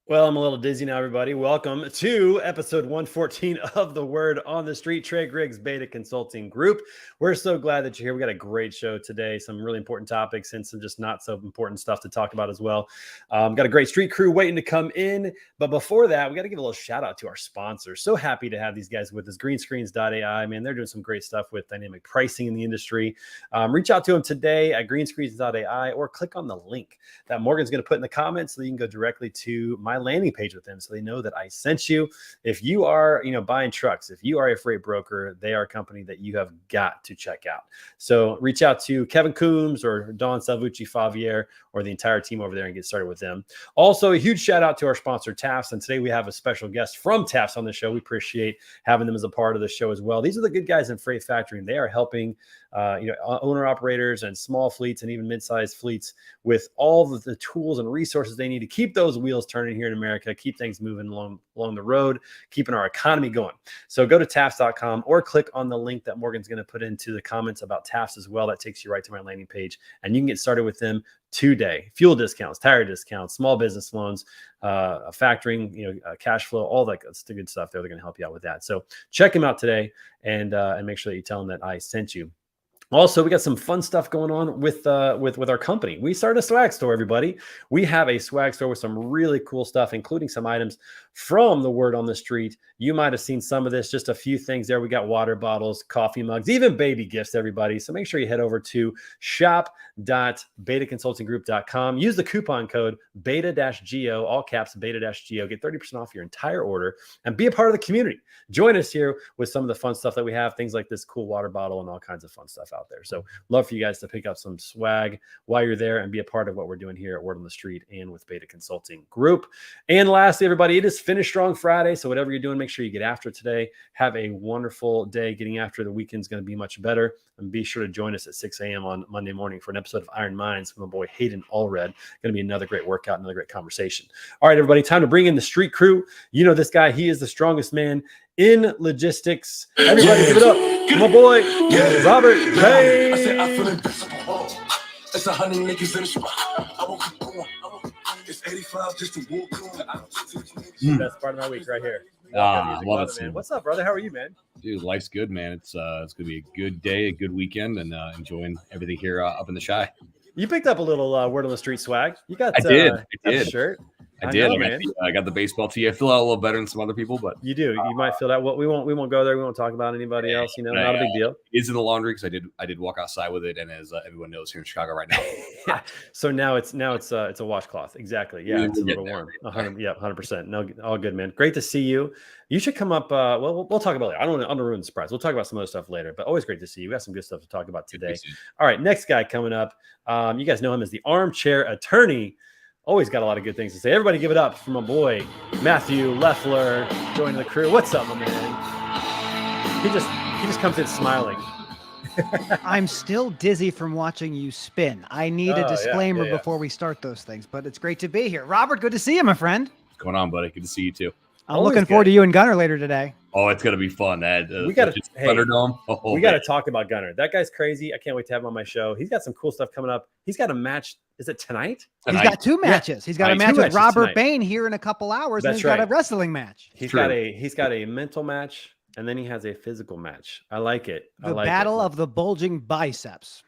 Well, I'm a little dizzy now, everybody. Welcome to episode 114 of The Word on the Street, Trey Griggs Beta Consulting Group. We're so glad that you're here. We got a great show today, some really important topics and some just not so important stuff to talk about as well. Got a great street crew waiting to come in. But before that, we got to give a little shout out to our sponsors. So happy to have these guys with us. Greenscreens.ai, man, they're doing some great stuff with dynamic pricing in the industry. Reach out to them today at greenscreens.ai or click on the link that Morgan's going to put in the comments so that you can go directly to my landing page with them so they know that I sent you. If you are, buying trucks, if you are a freight broker, they are a company that you have got to check out. So reach out to Kevin Coombs or Don Salvucci Favier or the entire team over there and get started with them. Also, a huge shout out to our sponsor, TAFS. And today we have a special guest from TAFS on the show. We appreciate having them as a part of the show as well. These are the good guys in freight factoring. They are helping owner operators and small fleets and even mid-sized fleets with all of the tools and resources they need to keep those wheels turning here in America, keep things moving along the road, keeping our economy going. So go to TAFS.com or click on the link that Morgan's going to put into the comments about TAFS as well. That takes you right to my landing page, and you can get started with them today. Fuel discounts, tire discounts, small business loans, factoring, cash flow, all that the good stuff there. They're going to help you out with that. So check them out today and make sure that you tell them that I sent you. Also, we got some fun stuff going on with our company. We started a swag store, everybody. We have a swag store with some really cool stuff, including some items from the Word on the Street. You might have seen some of this, just a few things there. We got water bottles, coffee mugs, even baby gifts, everybody. So make sure you head over to shop.betaconsultinggroup.com. Use the coupon code beta-go, all caps beta-go. Get 30% off your entire order and be a part of the community. Join us here with some of the fun stuff that we have, things like this cool water bottle and all kinds of fun stuff out there. So love for you guys to pick up some swag while you're there and be a part of what we're doing here at Word on the Street and with Beta Consulting Group. And lastly, everybody, it is Finish Strong Friday. So whatever you're doing, make sure you get after it today. Have a wonderful day. Getting after the weekend's going to be much better. And be sure to join us at 6 a.m. on Monday morning for an episode of Iron Minds with my boy Hayden Allred. Going to be another great workout, another great conversation. All right, everybody, time to bring in the street crew. You know this guy. He is the strongest man in logistics. Everybody give it up to my boy, Robert Payne. I said, I feel invincible. It's 100 niggas in the spot. I won't keep going. It's 85 just to walk on. Best part of my week right here. Love it, man. What's up, brother? How are you, man? Dude, life's good, man. It's gonna be a good day, a good weekend, and enjoying everything here up in the Shy. You picked up a little Word on the Street swag. You got I did. shirt. I did. I got the baseball tee. I feel out a little better than some other people, but you do. You might feel that. Well, we won't go there. We won't talk about anybody else. Not a big deal. It's in the laundry because I did walk outside with it, and as everyone knows here in Chicago right now. Yeah. So now it's a washcloth. Exactly. Yeah, it's a little warm. 100%. No, all good, man. Great to see you. You should come up. We'll talk about it. I don't want to ruin the surprise. We'll talk about some other stuff later. But always great to see you. We got some good stuff to talk about today. All right, next guy coming up. You guys know him as the Armchair Attorney. Always got a lot of good things to say. Everybody give it up for my boy, Matthew Leffler, joining the crew. What's up, my man? He just comes in smiling. I'm still dizzy from watching you spin. I need a disclaimer before we start those things, but it's great to be here. Robert, good to see you, my friend. What's going on, buddy? Good to see you, too. I'm looking forward to you and Gunner later today. Oh, it's going to be fun. We got to Thunderdome. We got to talk about Gunner. That guy's crazy. I can't wait to have him on my show. He's got some cool stuff coming up. He's got a match. Is it tonight? He's got two matches. He's got a match with Robert Bain here in a couple hours. That's and he's got a wrestling match. He's got a mental match, and then he has a physical match. I like it. The battle of the bulging biceps.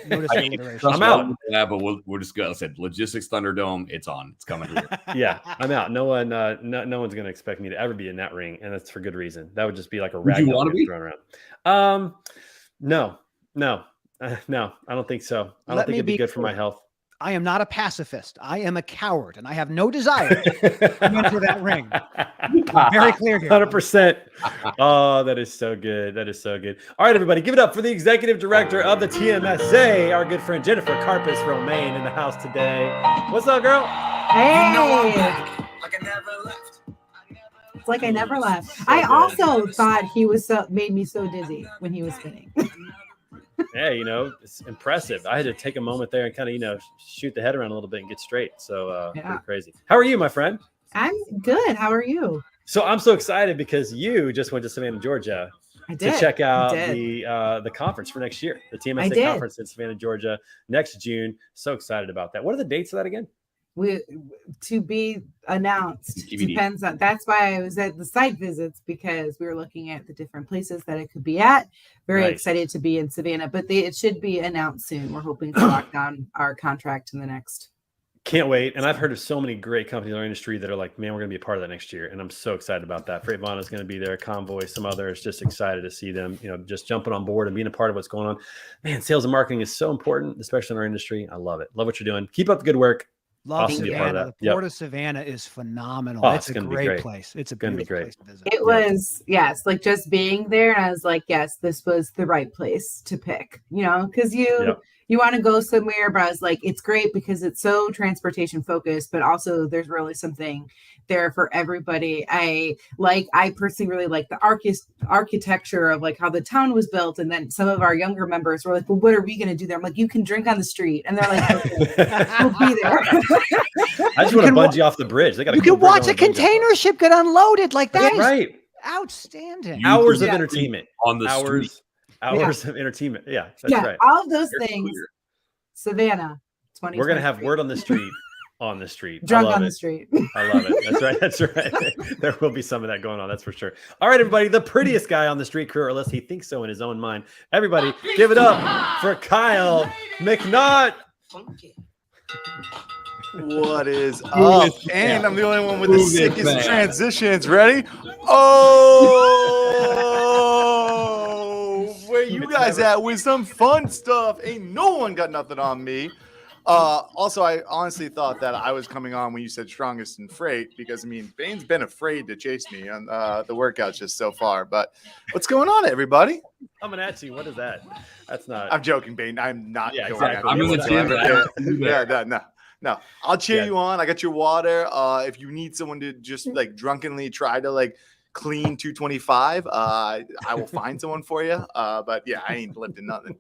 I'm out. Yeah, but we're just going to say Logistics Thunderdome. It's on. It's coming here. Yeah, I'm out. No one, no one's going to expect me to ever be in that ring, and that's for good reason. That would just be like a rag doll thrown around. No, I don't think so. I don't think it'd be good for my health. I am not a pacifist. I am a coward, and I have no desire to enter that ring. Very clear here. 100%. Oh, that is so good. That is so good. All right, everybody, give it up for the executive director of the TMSA, our good friend Jennifer Carpus Romaine in the house today. What's up, girl? Hey. It's like I never left. I also thought he was made me so dizzy when he was spinning. Yeah, it's impressive. I had to take a moment there and kind of, shoot the head around a little bit and get straight. So pretty crazy. How are you, my friend? I'm good. How are you? So I'm so excited because you just went to Savannah, Georgia to check out the conference for next year, the TMSA conference in Savannah, Georgia next June. So excited about that. What are the dates of that again? to be announced. TBD. Depends on. That's why I was at the site visits, because we were looking at the different places that it could be at. Very excited to be in Savannah, but it should be announced soon. We're hoping to lock down our contract in the next. Can't wait. And I've heard of so many great companies in our industry that are like, man, we're going to be a part of that next year. And I'm so excited about that. Freight Vana is going to be there. Convoy, some others, just excited to see them, just jumping on board and being a part of what's going on. Man, sales and marketing is so important, especially in our industry. I love it. Love what you're doing. Keep up the good work. Love Savannah. The Port of Savannah is phenomenal. Oh, it's a great place. It's going to be great place to visit. It was, yes, like just being there. And I was like, yes, this was the right place to pick, because you want to go somewhere, but I was like, it's great because it's so transportation focused, but also there's really something there for everybody. I personally really like the architecture of like how the town was built. And then some of our younger members were like, well, what are we going to do there? I'm like, you can drink on the street. And they're like, okay, we'll be there. I just want to bungee off the bridge. You can watch a container ship get unloaded like that. Right. Outstanding. Hours of entertainment on the street. Hours of entertainment. Yeah, that's right. All of those things. Clear. Savannah, 20. We're gonna have word on the street. On the street, drunk on the street. I love it. That's right. There will be some of that going on. That's for sure. All right, everybody. The prettiest guy on the street crew, or unless he thinks so in his own mind. Everybody, give it up for Kyle McNaught. What is up? And I'm the only one with the sickest transitions. Ready? Oh, where you guys at with some fun stuff? Ain't no one got nothing on me. Also, I honestly thought that I was coming on when you said strongest in freight, because Bane's been afraid to chase me on the workouts just so far. But what's going on, everybody? Coming at you. What is that? That's not. I'm joking, Bane. I'm not. Yeah, going exactly. I'm in the No, I'll cheer you on. I got your water. If you need someone to just like drunkenly try to like clean 225, I will find someone for you. But yeah, I ain't lifting nothing.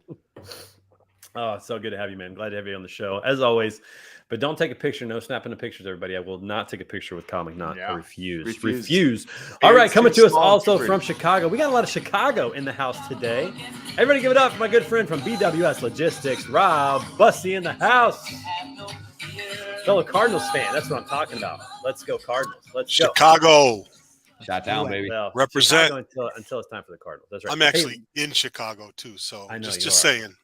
Oh, it's so good to have you, man. Glad to have you on the show, as always. But don't take a picture. No snapping of pictures, everybody. I will not take a picture with Kyle McNaught. Yeah. I refuse. All right, coming to us also from Chicago. We got a lot of Chicago in the house today. Everybody give it up for my good friend from BWS Logistics, Rob Bussey in the house. Fellow Cardinals fan. That's what I'm talking about. Let's go Cardinals. Let's go. Chicago. Shot down, baby. Well, represent until it's time for the Cardinals. That's right. I'm actually in Chicago too, so I know just saying.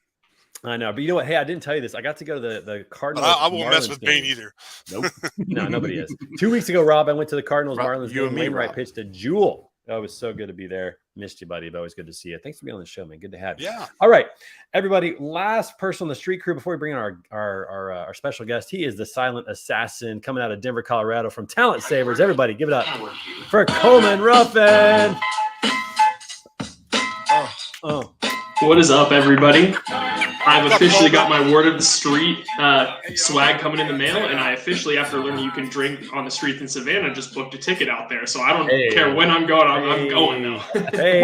I know, but you know what? Hey, I didn't tell you this. I got to go to the Cardinals. I won't mess with Bane either. Nope. No, nobody is. 2 weeks ago, Rob, I went to the Cardinals Marlins game. Wainwright pitched a jewel. Oh, it was so good to be there. Missed you, buddy, but always good to see you. Thanks for being on the show, man. Good to have you. Yeah. All right, everybody. Last person on the street crew before we bring in our special guest. He is the silent assassin coming out of Denver, Colorado from Talent Savers. Everybody, give it up for Coleman Ruffin. What is up, everybody? I've officially got my word of the street swag coming in the mail, and I officially, after learning you can drink on the streets in Savannah, just booked a ticket out there. So I don't care when I'm going. I'm going now. Wait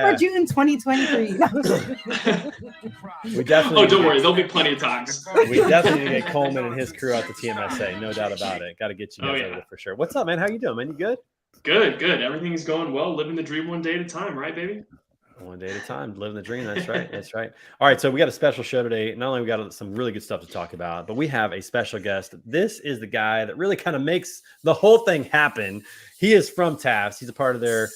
for June 2023. We definitely. Oh, don't worry. There'll be plenty of times. We definitely need to get Coleman and his crew out to TMSA. No doubt about it. Got to get you guys over there for sure. What's up, man? How you doing, man? You good? Good. Everything's going well. Living the dream one day at a time, right, baby? One day at a time, living the dream. That's right. That's right. All right. So we got a special show today. Not only we got some really good stuff to talk about, but we have a special guest. This is the guy that really kind of makes the whole thing happen. He is from TAFS. He's a part of their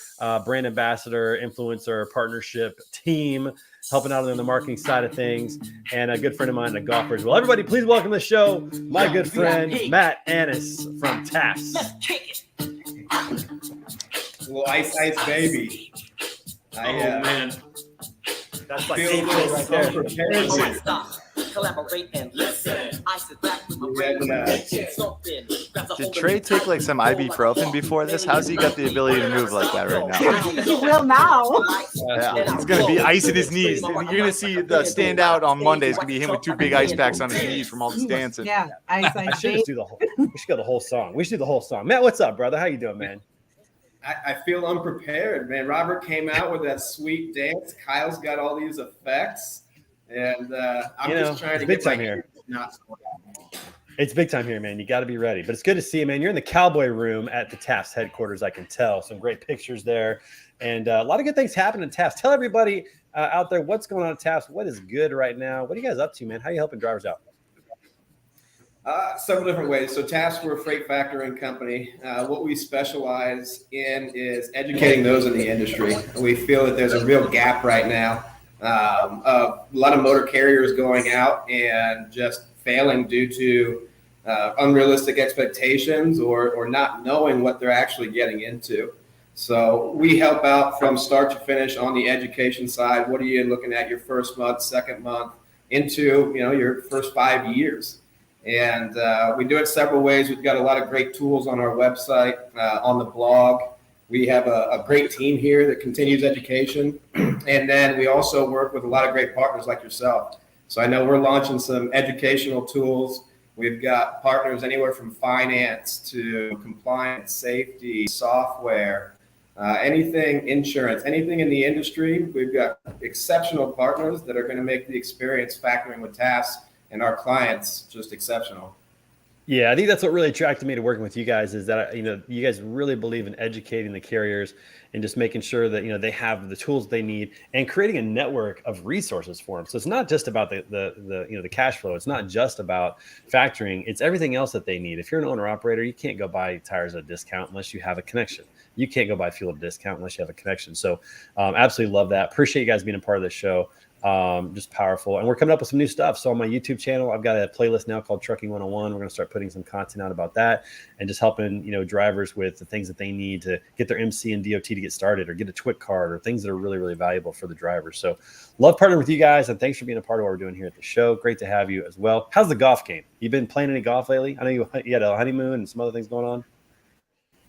brand ambassador, influencer, partnership team, helping out on the marketing side of things, and a good friend of mine, a golfer as well. Everybody, please welcome to the show my good friend, Matt Anness from TAFS. Well, ice, baby. Man. That's like right there. Collaborate and listen. I sit back with my brain. Did Trey take like some ibuprofen before this? How's he got the ability to move like that right now? He will now. Yeah, he's gonna be ice at his knees. You're gonna see the standout on Monday. It's gonna be him with 2 big ice packs on his knees from all this dancing. Yeah, I should just do the whole. We should go the whole song. We should do the whole song. Matt, what's up, brother? How you doing, man? I feel unprepared, man. Robert came out with that sweet dance. Kyle's got all these effects, and I'm just trying to big get time here. It's big time here, man. You got to be ready. But it's good to see you, man. You're in the Cowboy Room at the TAFS headquarters. I can tell some great pictures there, and a lot of good things happening at TAFS. Tell everybody out there what's going on at TAFS. What is good right now? What are you guys up to, man? How are you helping drivers out? Several different ways. So TAFS, we're a freight factoring company. What we specialize in is educating those in the industry. We feel that there's a real gap right now. A lot of motor carriers going out and just failing due to unrealistic expectations or not knowing what they're actually getting into. So we help out from start to finish on the education side. What are you looking at your first month, second month, into your first 5 years? And we do it several ways. We've got a lot of great tools on our website, on the blog. We have a great team here that continues education. And then we also work with a lot of great partners like yourself. So I know we're launching some educational tools. We've got partners anywhere from finance to compliance, safety, software, anything insurance, anything in the industry. We've got exceptional partners that are going to make the experience factoring with TAFS and our clients just exceptional. Yeah, I think that's what really attracted me to working with you guys is that, you guys really believe in educating the carriers and just making sure that, they have the tools they need and creating a network of resources for them. So it's not just about the cash flow. It's not just about factoring. It's everything else that they need. If you're an owner operator, you can't go buy tires at a discount unless you have a connection. You can't go buy fuel at a discount unless you have a connection. So absolutely love that. Appreciate you guys being a part of the show. Just powerful. And we're coming up with some new stuff. So on my YouTube channel, I've got a playlist now called Trucking 101. We're going to start putting some content out about that and just helping, drivers with the things that they need to get their MC and DOT to get started or get a TWIC card or things that are really, really valuable for the drivers. So love partnering with you guys. And thanks for being a part of what we're doing here at the show. Great to have you as well. How's the golf game? You been playing any golf lately? I know you had a honeymoon and some other things going on.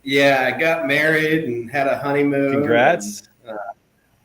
Yeah, I got married and had a honeymoon. Congrats. And,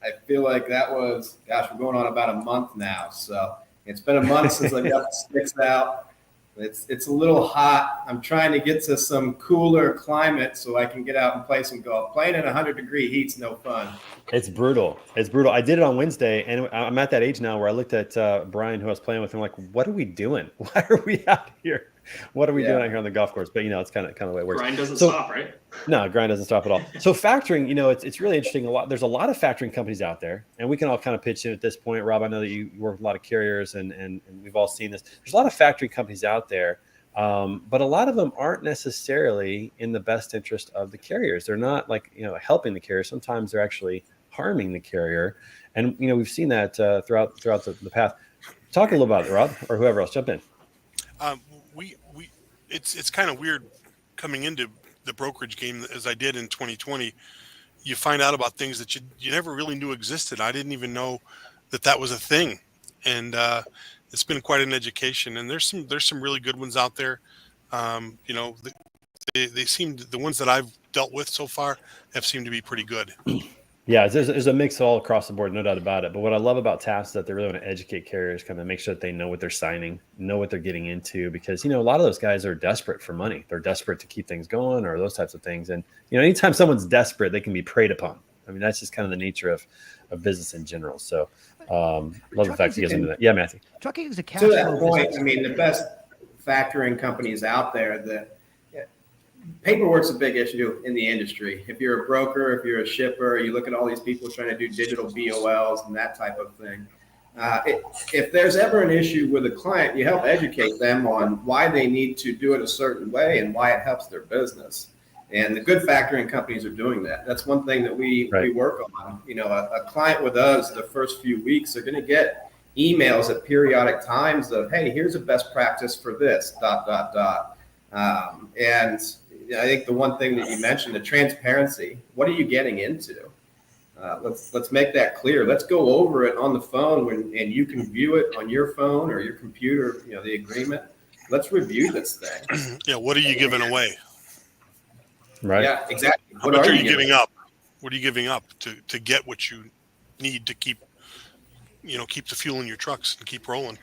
I feel like that was, we're going on about a month now. So it's been a month since I got the sticks out. It's a little hot. I'm trying to get to some cooler climate so I can get out and play some golf. Playing in 100-degree heat's no fun. It's brutal. I did it on Wednesday, and I'm at that age now where I looked at Brian, who I was playing with, and I'm like, what are we doing? Why are we out here? What are we doing out here on the golf course? But it's kind of the way it works. Grind doesn't stop, right? No, grind doesn't stop at all. So factoring, it's really interesting. There's a lot of factoring companies out there, and we can all kind of pitch in at this point. Rob, I know that you work with a lot of carriers, and we've all seen this. There's a lot of factoring companies out there, but a lot of them aren't necessarily in the best interest of the carriers. They're not helping the carrier. Sometimes they're actually harming the carrier, and we've seen that throughout the path. Talk a little about it, Rob, or whoever else. Jump in. It's kind of weird coming into the brokerage game as I did in 2020. You find out about things that you never really knew existed. I didn't even know that was a thing, and it's been quite an education. And there's some really good ones out there. They seem, the ones that I've dealt with so far have seemed to be pretty good. Yeah, there's a mix all across the board, no doubt about it. But what I love about TAFS is that they really want to educate carriers, kind of make sure that they know what they're signing, know what they're getting into, because, a lot of those guys are desperate for money. They're desperate to keep things going or those types of things. And, anytime someone's desperate, they can be preyed upon. I mean, that's just kind of the nature of business in general. So love the fact he goes into that. Yeah, Matthew. Trucking is a cash to that flow point, business. I mean, the best factoring companies out there that paperwork's a big issue in the industry. If you're a broker, if you're a shipper, you look at all these people trying to do digital BOLs and that type of thing. If there's ever an issue with a client, you help educate them on why they need to do it a certain way and why it helps their business. And the good factoring companies are doing that. That's one thing that we work on. A client with us, the first few weeks, are going to get emails at periodic times of, hey, here's a best practice for this, ... And I think the one thing that you mentioned, the transparency, what are you getting into? Let's make that clear. Let's go over it on the phone and you can view it on your phone or your computer, the agreement. Let's review this thing. Yeah, what are you giving away? Right. Yeah, exactly. How much are you giving up? What are you giving up to get what you need to keep the fuel in your trucks and keep rolling?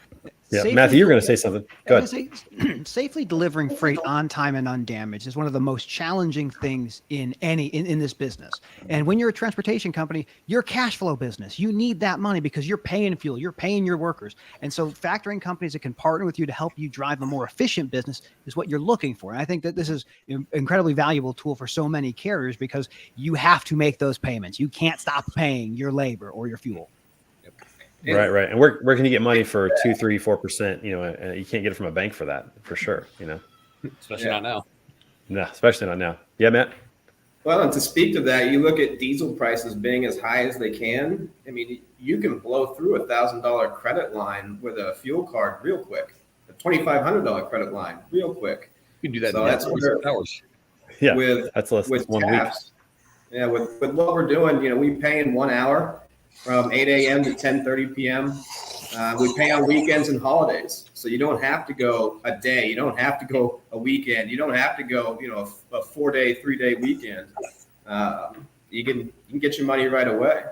Yeah, Matthew, you were going to say something. Go ahead. Safely delivering freight on time and undamaged is one of the most challenging things in this business. And when you're a transportation company, you're a cash flow business. You need that money because you're paying fuel, you're paying your workers. And so factoring companies that can partner with you to help you drive a more efficient business is what you're looking for. And I think that this is an incredibly valuable tool for so many carriers because you have to make those payments. You can't stop paying your labor or your fuel. Right. And where can you get money for 2, 3, 4%? You can't get it from a bank for that, for sure. Especially not now. No, especially not now. Yeah, Matt. Well, and to speak to that, you look at diesel prices being as high as they can. I mean, you can blow through $1,000 credit line with a fuel card real quick, a $2,500 credit line real quick. You can do that So in that's 36 hours. Yeah, with that's less than with 1 week. TAFS. Yeah, with what we're doing, we pay in 1 hour from 8 a.m. to 10:30 p.m. We pay on weekends and holidays, so you don't have to go a day. You don't have to go a weekend. You don't have to go, a 4-day, 3-day weekend. You can get your money right away.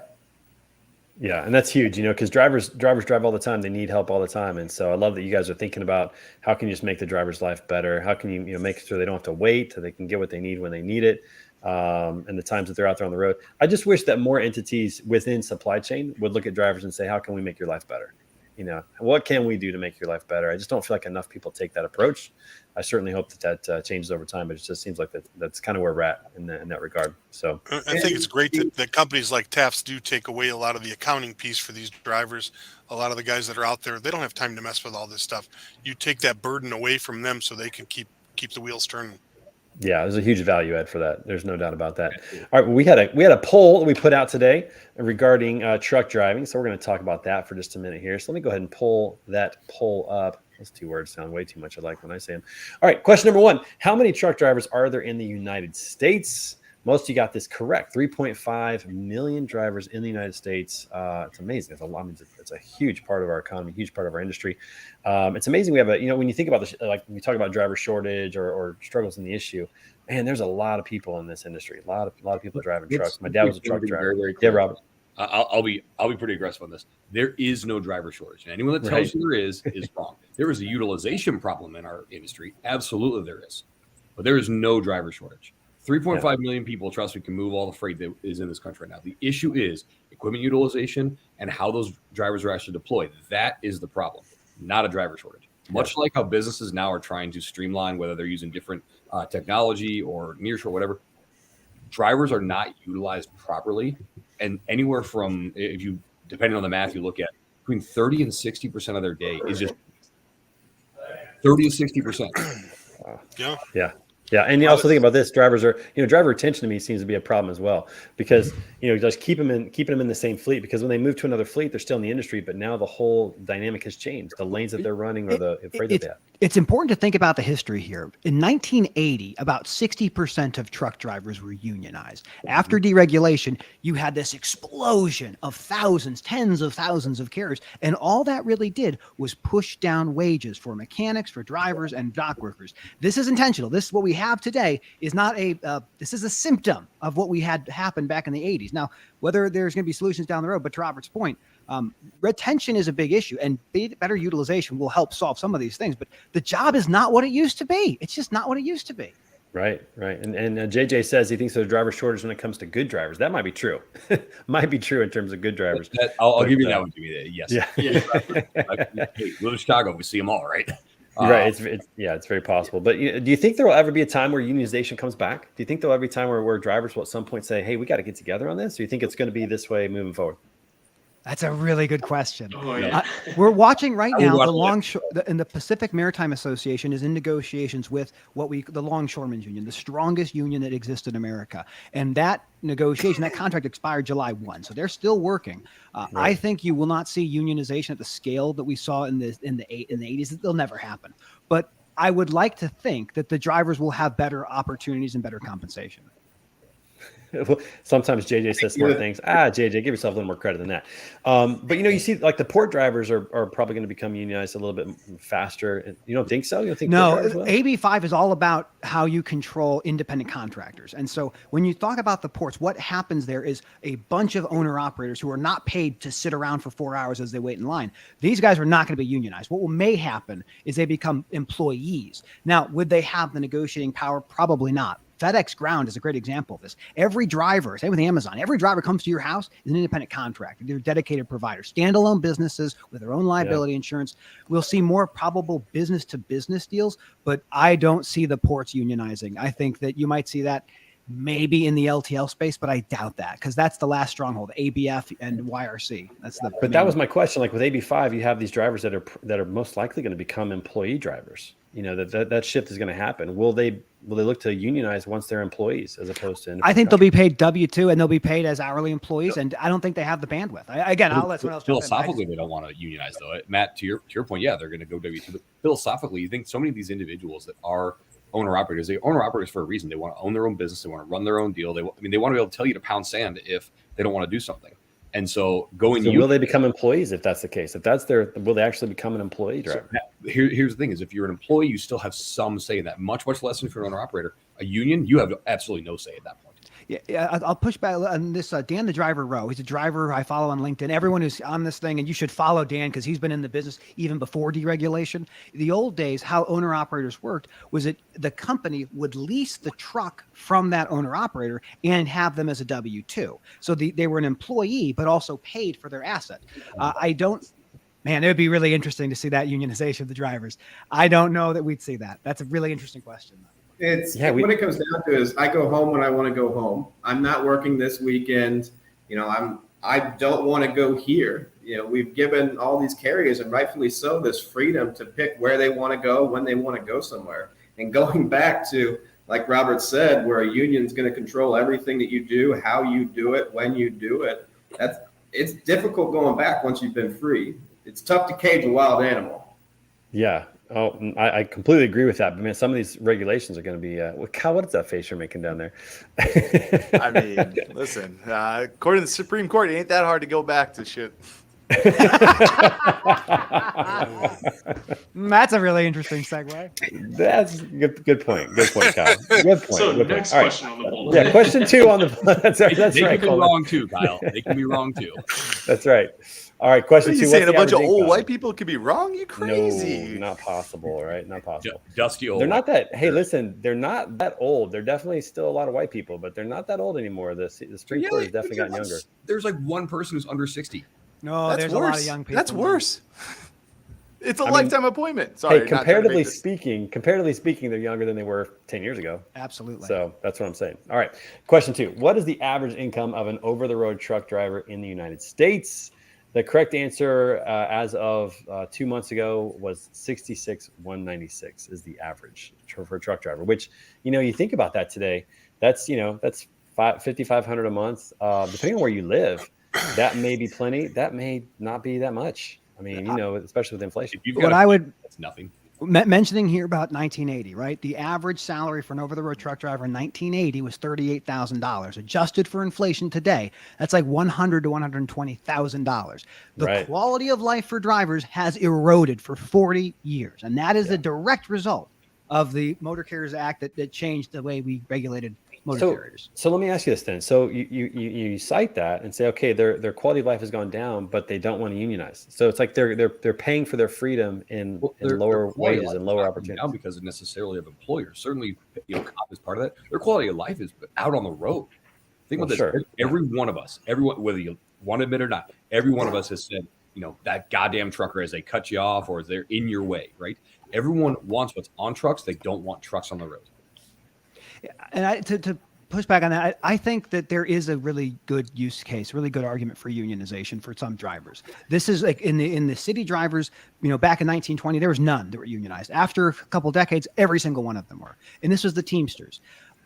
Yeah, and that's huge, because drivers drive all the time. They need help all the time, and so I love that you guys are thinking about how can you just make the driver's life better. How can you make sure they don't have to wait till they can get what they need when they need it, and the times that they're out there on the road. I just wish that more entities within supply chain would look at drivers and say, how can we make your life better? What can we do to make your life better? I just don't feel like enough people take that approach. I certainly hope that changes over time, but it just seems like that's kind of where we're at in that regard. So I think it's great that companies like TAFS do take away a lot of the accounting piece for these drivers. A lot of the guys that are out there, they don't have time to mess with all this stuff. You take that burden away from them so they can keep the wheels turning. Yeah, there's a huge value add for that. There's no doubt about that. All right, we had a poll that we put out today regarding truck driving, so we're going to talk about that for just a minute here. So let me go ahead and pull that poll up. Those 2 words sound way too much alike when I say them. All right, question number 1: how many truck drivers are there in the United States? Most of you got this correct. 3.5 million drivers in the United States. It's amazing. It's a lot. It's a huge part of our economy, huge part of our industry. It's amazing. We have when you think about this, like when you talk about driver shortage or struggles in the issue, man, there's a lot of people in this industry. A lot of people driving trucks. My dad was a truck driver. Very, very yeah, clear. Robert. I'll be pretty aggressive on this. There is no driver shortage, and anyone that tells you there is wrong. There is a utilization problem in our industry. Absolutely, there is, but there is no driver shortage. 3.5 million people, trust me, can move all the freight that is in this country right now. The issue is equipment utilization and how those drivers are actually deployed. That is the problem, not a driver shortage. Much like how businesses now are trying to streamline, whether they're using different technology or nearshore, whatever, drivers are not utilized properly. And anywhere from, depending on the math you look at, between 30 and 60% of their day is just 30 to 60%. Yeah, and you also think about this: drivers are, driver retention to me seems to be a problem as well, because just keeping them in the same fleet, because when they move to another fleet, they're still in the industry, but now the whole dynamic has changed. The lanes that they're running or the freight that they have. It's important to think about the history here. In 1980, about 60% of truck drivers were unionized. After deregulation, you had this explosion of thousands, tens of thousands of carriers, and all that really did was push down wages for mechanics, for drivers, and dock workers. This is intentional. This is what we have today is not this is a symptom of what we had happen back in the 80s. Now, whether there's going to be solutions down the road, but to Robert's point, retention is a big issue, and better utilization will help solve some of these things. But the job is not what it used to be. It's just not what it used to be. Right. And JJ says he thinks there's a driver shortage when it comes to good drivers. That might be true. Might be true in terms of good drivers. I'll give you that one. Yes. Yeah. Hey, we live in Chicago. We see them all, right? Right. It's very possible. But do you think there will ever be a time where unionization comes back? Do you think there'll ever be a time where drivers will at some point say, hey, we got to get together on this? Or do you think it's going to be this way moving forward? That's a really good question. Oh, yeah. We're watching right now. The Longshore and the Pacific Maritime Association is in negotiations with the Longshoremen's Union, the strongest union that exists in America. And that negotiation, that contract expired July 1. So they're still working. Right. I think you will not see unionization at the scale that we saw in the 80s. It'll never happen. But I would like to think that the drivers will have better opportunities and better compensation. Sometimes JJ says smart things. JJ, give yourself a little more credit than that. But you see, like the port drivers are probably going to become unionized a little bit faster. You don't think so? You don't think? No, AB5 is all about how you control independent contractors. And so when you talk about the ports, what happens there is a bunch of owner operators who are not paid to sit around for 4 hours as they wait in line. These guys are not going to be unionized. What may happen is they become employees. Now, would they have the negotiating power? Probably not. FedEx Ground is a great example of this. Every driver, same with Amazon, every driver comes to your house is an independent contractor. They're dedicated providers, standalone businesses with their own liability insurance. We'll see more probable business to business deals, but I don't see the ports unionizing. I think that you might see that maybe in the LTL space, but I doubt that because that's the last stronghold, ABF and YRC. That's the. But that was my question. Like with AB5, you have these drivers that are most likely going to become employee drivers. You know, that shift is going to happen. Will they look to unionize once they're employees as opposed to? I think they'll be paid W-2 and they'll be paid as hourly employees, and I don't think they have the bandwidth. I'll let someone else jump in. Philosophically, they don't want to unionize though. Matt, to your point, yeah, they're going to go W-2. But philosophically, you think so many of these individuals that are owner operators, they owner operators for a reason. They want to own their own business. They want to run their own deal. They want to be able to tell you to pound sand if they don't want to do something. And so will they become employees if that's the case? If that's will they actually become an employee driver? So here's the thing: is if you're an employee, you still have some say in that. Much less than if you're an owner operator. A union, you have absolutely no say at that point. Yeah, I'll push back on this. Dan, the driver row. He's a driver I follow on LinkedIn. Everyone who's on this thing, and you should follow Dan because he's been in the business even before deregulation. The old days, how owner operators worked was that the company would lease the truck from that owner operator and have them as a W-2. So they were an employee, but also paid for their asset. Man, it would be really interesting to see that unionization of the drivers. I don't know that we'd see that. That's a really interesting question. What it comes down to is I go home when I want to go home. I'm not working this weekend. You know, I don't want to go here. You know, we've given all these carriers, and rightfully so, this freedom to pick where they want to go, when they want to go somewhere. And going back to, like Robert said, where a union is going to control everything that you do, how you do it, when you do it. It's difficult going back once you've been free. It's tough to cage a wild animal. Yeah. Oh, I completely agree with that. But man, some of these regulations are going to be. Kyle, what is that face you're making down there? I mean, listen. According to the Supreme Court, it ain't that hard to go back to shit. That's a really interesting segue. That's good point. Good point, Kyle. Good point. So good next point. question on the bowl. Yeah, question 2 on the. That's right. That's they right. Can be wrong too, Kyle. They can be wrong too. That's right. All right, question 2. You saying a bunch of old white people could be wrong? You crazy? No, not possible, right? Not possible. Dusty old. They're not that. Hey, listen, they're not that old. They're definitely still a lot of white people, but they're not that old anymore. The Supreme Court has definitely gotten younger. There's like one person who's under 60. No, there's a lot of young people. That's worse. It's a lifetime appointment. Sorry. Hey, comparatively speaking, they're younger than they were 10 years ago. Absolutely. So that's what I'm saying. All right. Question 2. What is the average income of an over-the-road truck driver in the United States? The correct answer as of 2 months ago was $66,196 is the average for a truck driver, which, you think about that today, that's $5,500 a month. Depending on where you live, that may be plenty. That may not be that much. I mean, especially with inflation. That's nothing. Mentioning here about 1980, right? The average salary for an over-the-road truck driver in 1980 was $38,000. Adjusted for inflation today, that's like $100,000 to $120,000. The quality of life for drivers has eroded for 40 years, and that is a direct result of the Motor Carriers Act that changed the way we regulated motor carriers. So let me ask you this then. So you cite that and say, okay, their quality of life has gone down, but they don't want to unionize. So it's like they're paying for their freedom in lower wages and lower opportunities. Not because necessarily of employers. Certainly, cop is part of that. Their quality of life is out on the road. Think about this. Sure. Every one of us, whether you want to admit it or not, every one of us has said, that goddamn trucker as they cut you off or as they're in your way, right? Everyone wants what's on trucks. They don't want trucks on the road. And to push back on that, I think that there is a really good use case, really good argument for unionization for some drivers. This is like in the city drivers, back in 1920, there was none that were unionized. After a couple decades, every single one of them were. And this was the Teamsters.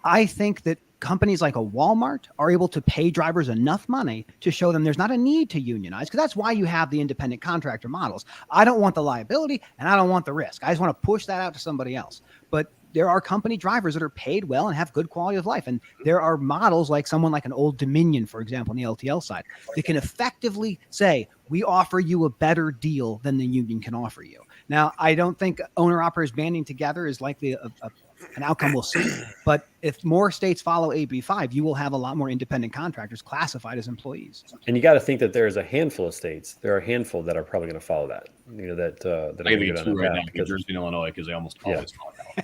I think that companies like a Walmart are able to pay drivers enough money to show them there's not a need to unionize, because that's why you have the independent contractor models. I don't want the liability and I don't want the risk. I just want to push that out to somebody else. But there are company drivers that are paid well and have good quality of life. And there are models like someone like an Old Dominion, for example, on the LTL side, that can effectively say, we offer you a better deal than the union can offer you. Now, I don't think owner-operators banding together is likely an outcome we'll see. But if more states follow AB5, you will have a lot more independent contractors classified as employees. And you got to think that there's a handful of states. There are a handful that are probably going to follow that. that I I'm can good get on two that right path now, New because Jersey and Illinois, because they almost always fall out.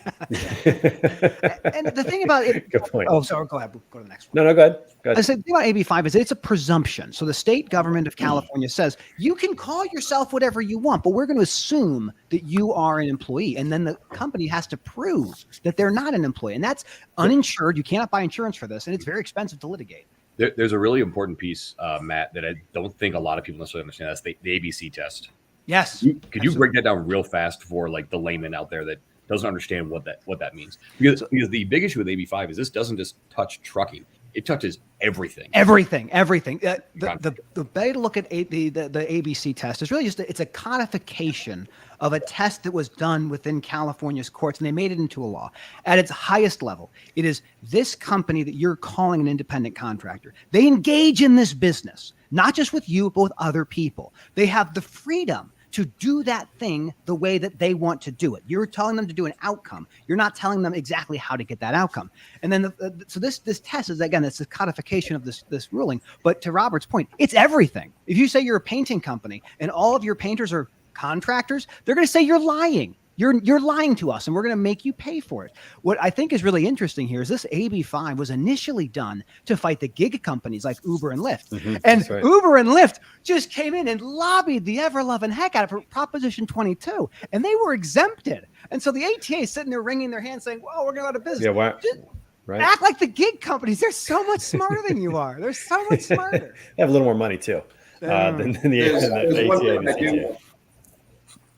And the thing about it, Good point. oh, sorry, go ahead. Go to the next one. No, go ahead. Go I ahead. said the thing about AB5 is it's a presumption. So the state government of California says you can call yourself whatever you want, but we're going to assume that you are an employee. And then the company has to prove that they're not an employee. And that's uninsured. You cannot buy insurance for this. And it's very expensive to litigate. There's a really important piece, Matt, that I don't think a lot of people necessarily understand. That's the ABC test. Yes. Could you break that down real fast for like the layman out there that doesn't understand what that means? Because the big issue with AB5 is this doesn't just touch trucking; it touches everything. Everything. The way to look at the ABC test is really just it's a codification of a test that was done within California's courts, and they made it into a law. At its highest level, it is this company that you're calling an independent contractor. They engage in this business, not just with you, but with other people. They have the freedom to do that thing the way that they want to do it. You're telling them to do an outcome. You're not telling them exactly how to get that outcome. And then, so this test is, again, it's a codification of this ruling. But to Robert's point, it's everything. If you say you're a painting company and all of your painters are contractors, they're going to say you're lying. You're lying to us, and we're going to make you pay for it. What I think is really interesting here is this AB5 was initially done to fight the gig companies like Uber and Lyft. Mm-hmm, and right. Uber and Lyft just came in and lobbied the ever-loving heck out of it for Proposition 22, and they were exempted. And so the ATA is sitting there wringing their hands saying, well, we're going to go out of business. Yeah, why? Just Right. act like the gig companies. They're so much smarter than you are. They're so much smarter. They have a little more money too than the There's ATA and the CTA.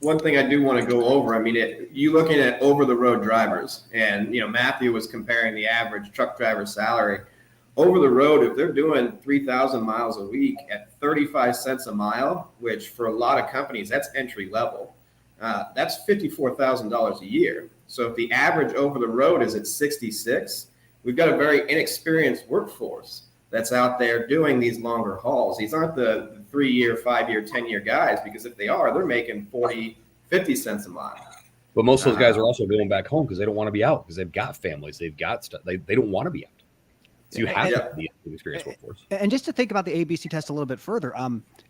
One thing I do want to go over, I mean, you looking at over-the-road drivers, and, Matthew was comparing the average truck driver salary. Over the road, if they're doing 3,000 miles a week at 35 cents a mile, which for a lot of companies, that's entry level, that's $54,000 a year. So if the average over the road is at 66, we've got a very inexperienced workforce that's out there doing these longer hauls. These aren't the 3-year, 5-year, 10-year guys, because if they are, they're making 40, 50 cents a mile. But most of those guys are also going back home because they don't want to be out, because they've got families, they've got stuff. They don't want to be out. So you have to be an experienced workforce. And just to think about the ABC test a little bit further,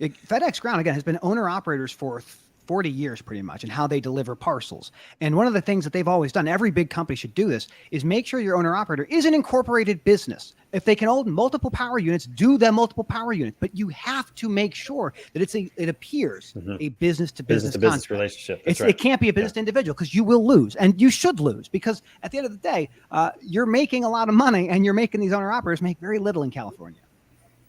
FedEx Ground, again, has been owner-operators for 40 years pretty much, and how they deliver parcels. And one of the things that they've always done, every big company should do this, is make sure your owner-operator is an incorporated business. If they can own multiple power units, do them multiple power units. But you have to make sure that it appears a business-to-business relationship. It can't be a business to individual, because you will lose, and you should lose, because at the end of the day, you're making a lot of money, and you're making these owner-operators make very little in California.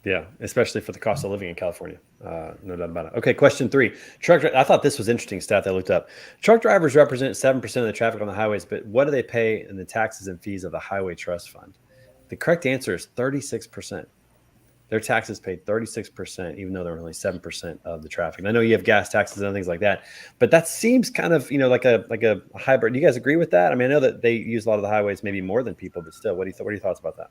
Yeah, especially for the cost of living in California. No doubt about it. Okay, question 3. I thought this was interesting stat that I looked up. Truck drivers represent 7% of the traffic on the highways, but what do they pay in the taxes and fees of the Highway Trust Fund? The correct answer is 36%. Their taxes paid 36%, even though they're only 7% of the traffic. And I know you have gas taxes and things like that, but that seems kind of, like a hybrid. Do you guys agree with that? I mean, I know that they use a lot of the highways, maybe more than people, but still, what are your thoughts about that?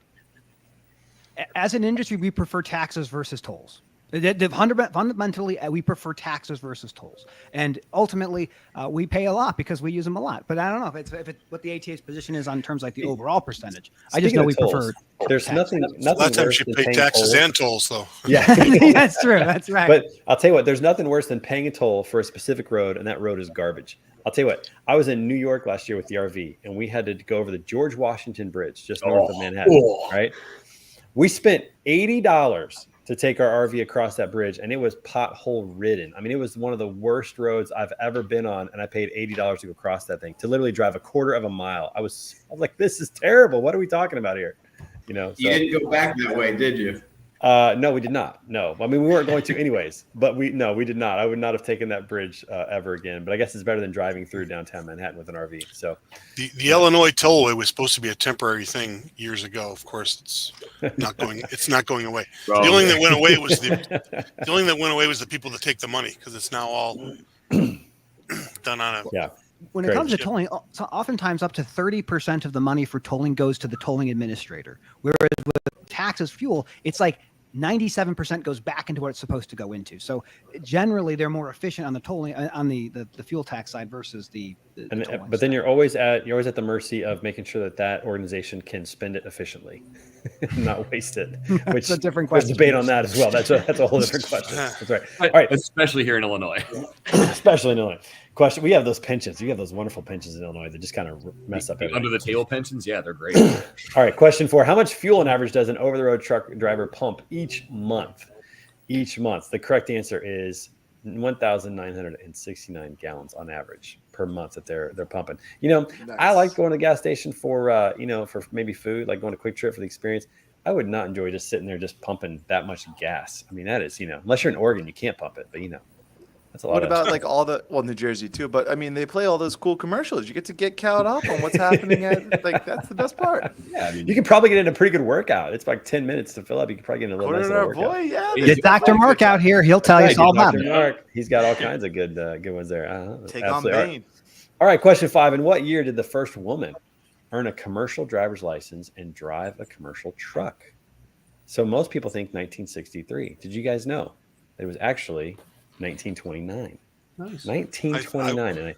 As an industry, we prefer taxes versus tolls. Fundamentally, we prefer taxes versus tolls, and ultimately, we pay a lot because we use them a lot. But I don't know if it's what the ATA's position is on terms like the overall percentage. I just know we prefer. There's nothing. A lot of times you pay taxes and tolls, though. Yeah, that's true. That's right. But I'll tell you what, there's nothing worse than paying a toll for a specific road, and that road is garbage. I'll tell you what, I was in New York last year with the RV, and we had to go over the George Washington Bridge just north of Manhattan. Right? We spent $80 to take our RV across that bridge, and it was pothole ridden. I mean, it was one of the worst roads I've ever been on, and I paid $80 to go across that thing, to literally drive a quarter of a mile. I was like, this is terrible. What are we talking about here? So, you didn't go back that way, did you? No, we did not. No, I mean, we weren't going to anyways, but we did not. I would not have taken that bridge ever again, but I guess it's better than driving through downtown Manhattan with an RV. So the Illinois tollway was supposed to be a temporary thing years ago. Of course, it's not going away. The only thing that went away was the people that take the money, because it's now all done on a When it comes to tolling, so oftentimes up to 30% of the money for tolling goes to the tolling administrator. Whereas with taxes, fuel, it's like 97% goes back into what it's supposed to go into. So generally, they're more efficient on the tolling, on the fuel tax side versus the But then you're always at the mercy of making sure that organization can spend it efficiently, not waste it. Which That's a different there's question. debate on that as well. That's a whole different question. That's right. All right, especially here in Illinois. Especially in Illinois. Question: we have those pensions. You have those wonderful pensions in Illinois that just kind of mess up everything. Under the table pensions, yeah, they're great. All right, question 4: how much fuel on average does an over-the-road truck driver pump each month? Each month, the correct answer is 1,969 gallons on average per month that they're pumping. Nice. I like going to the gas station for for maybe food, like going to Quick Trip for the experience. I would not enjoy just sitting there just pumping that much gas. I mean, that is, unless you're in Oregon, you can't pump it, but that's a lot. What about like New Jersey too? But I mean, they play all those cool commercials. You get to get caught up on what's happening that's the best part. Yeah, I mean, you can probably get in a pretty good workout. It's like 10 minutes to fill up. You can probably get in a little nice little workout. Boy, yeah. Get Dr. Mark out here. He'll tell you all about it. Mark, he's got all kinds of good ones there. Take on Bane. All right, question 5. In what year did the first woman earn a commercial driver's license and drive a commercial truck? So most people think 1963. Did you guys know that it was actually 1929? Nice. 1929.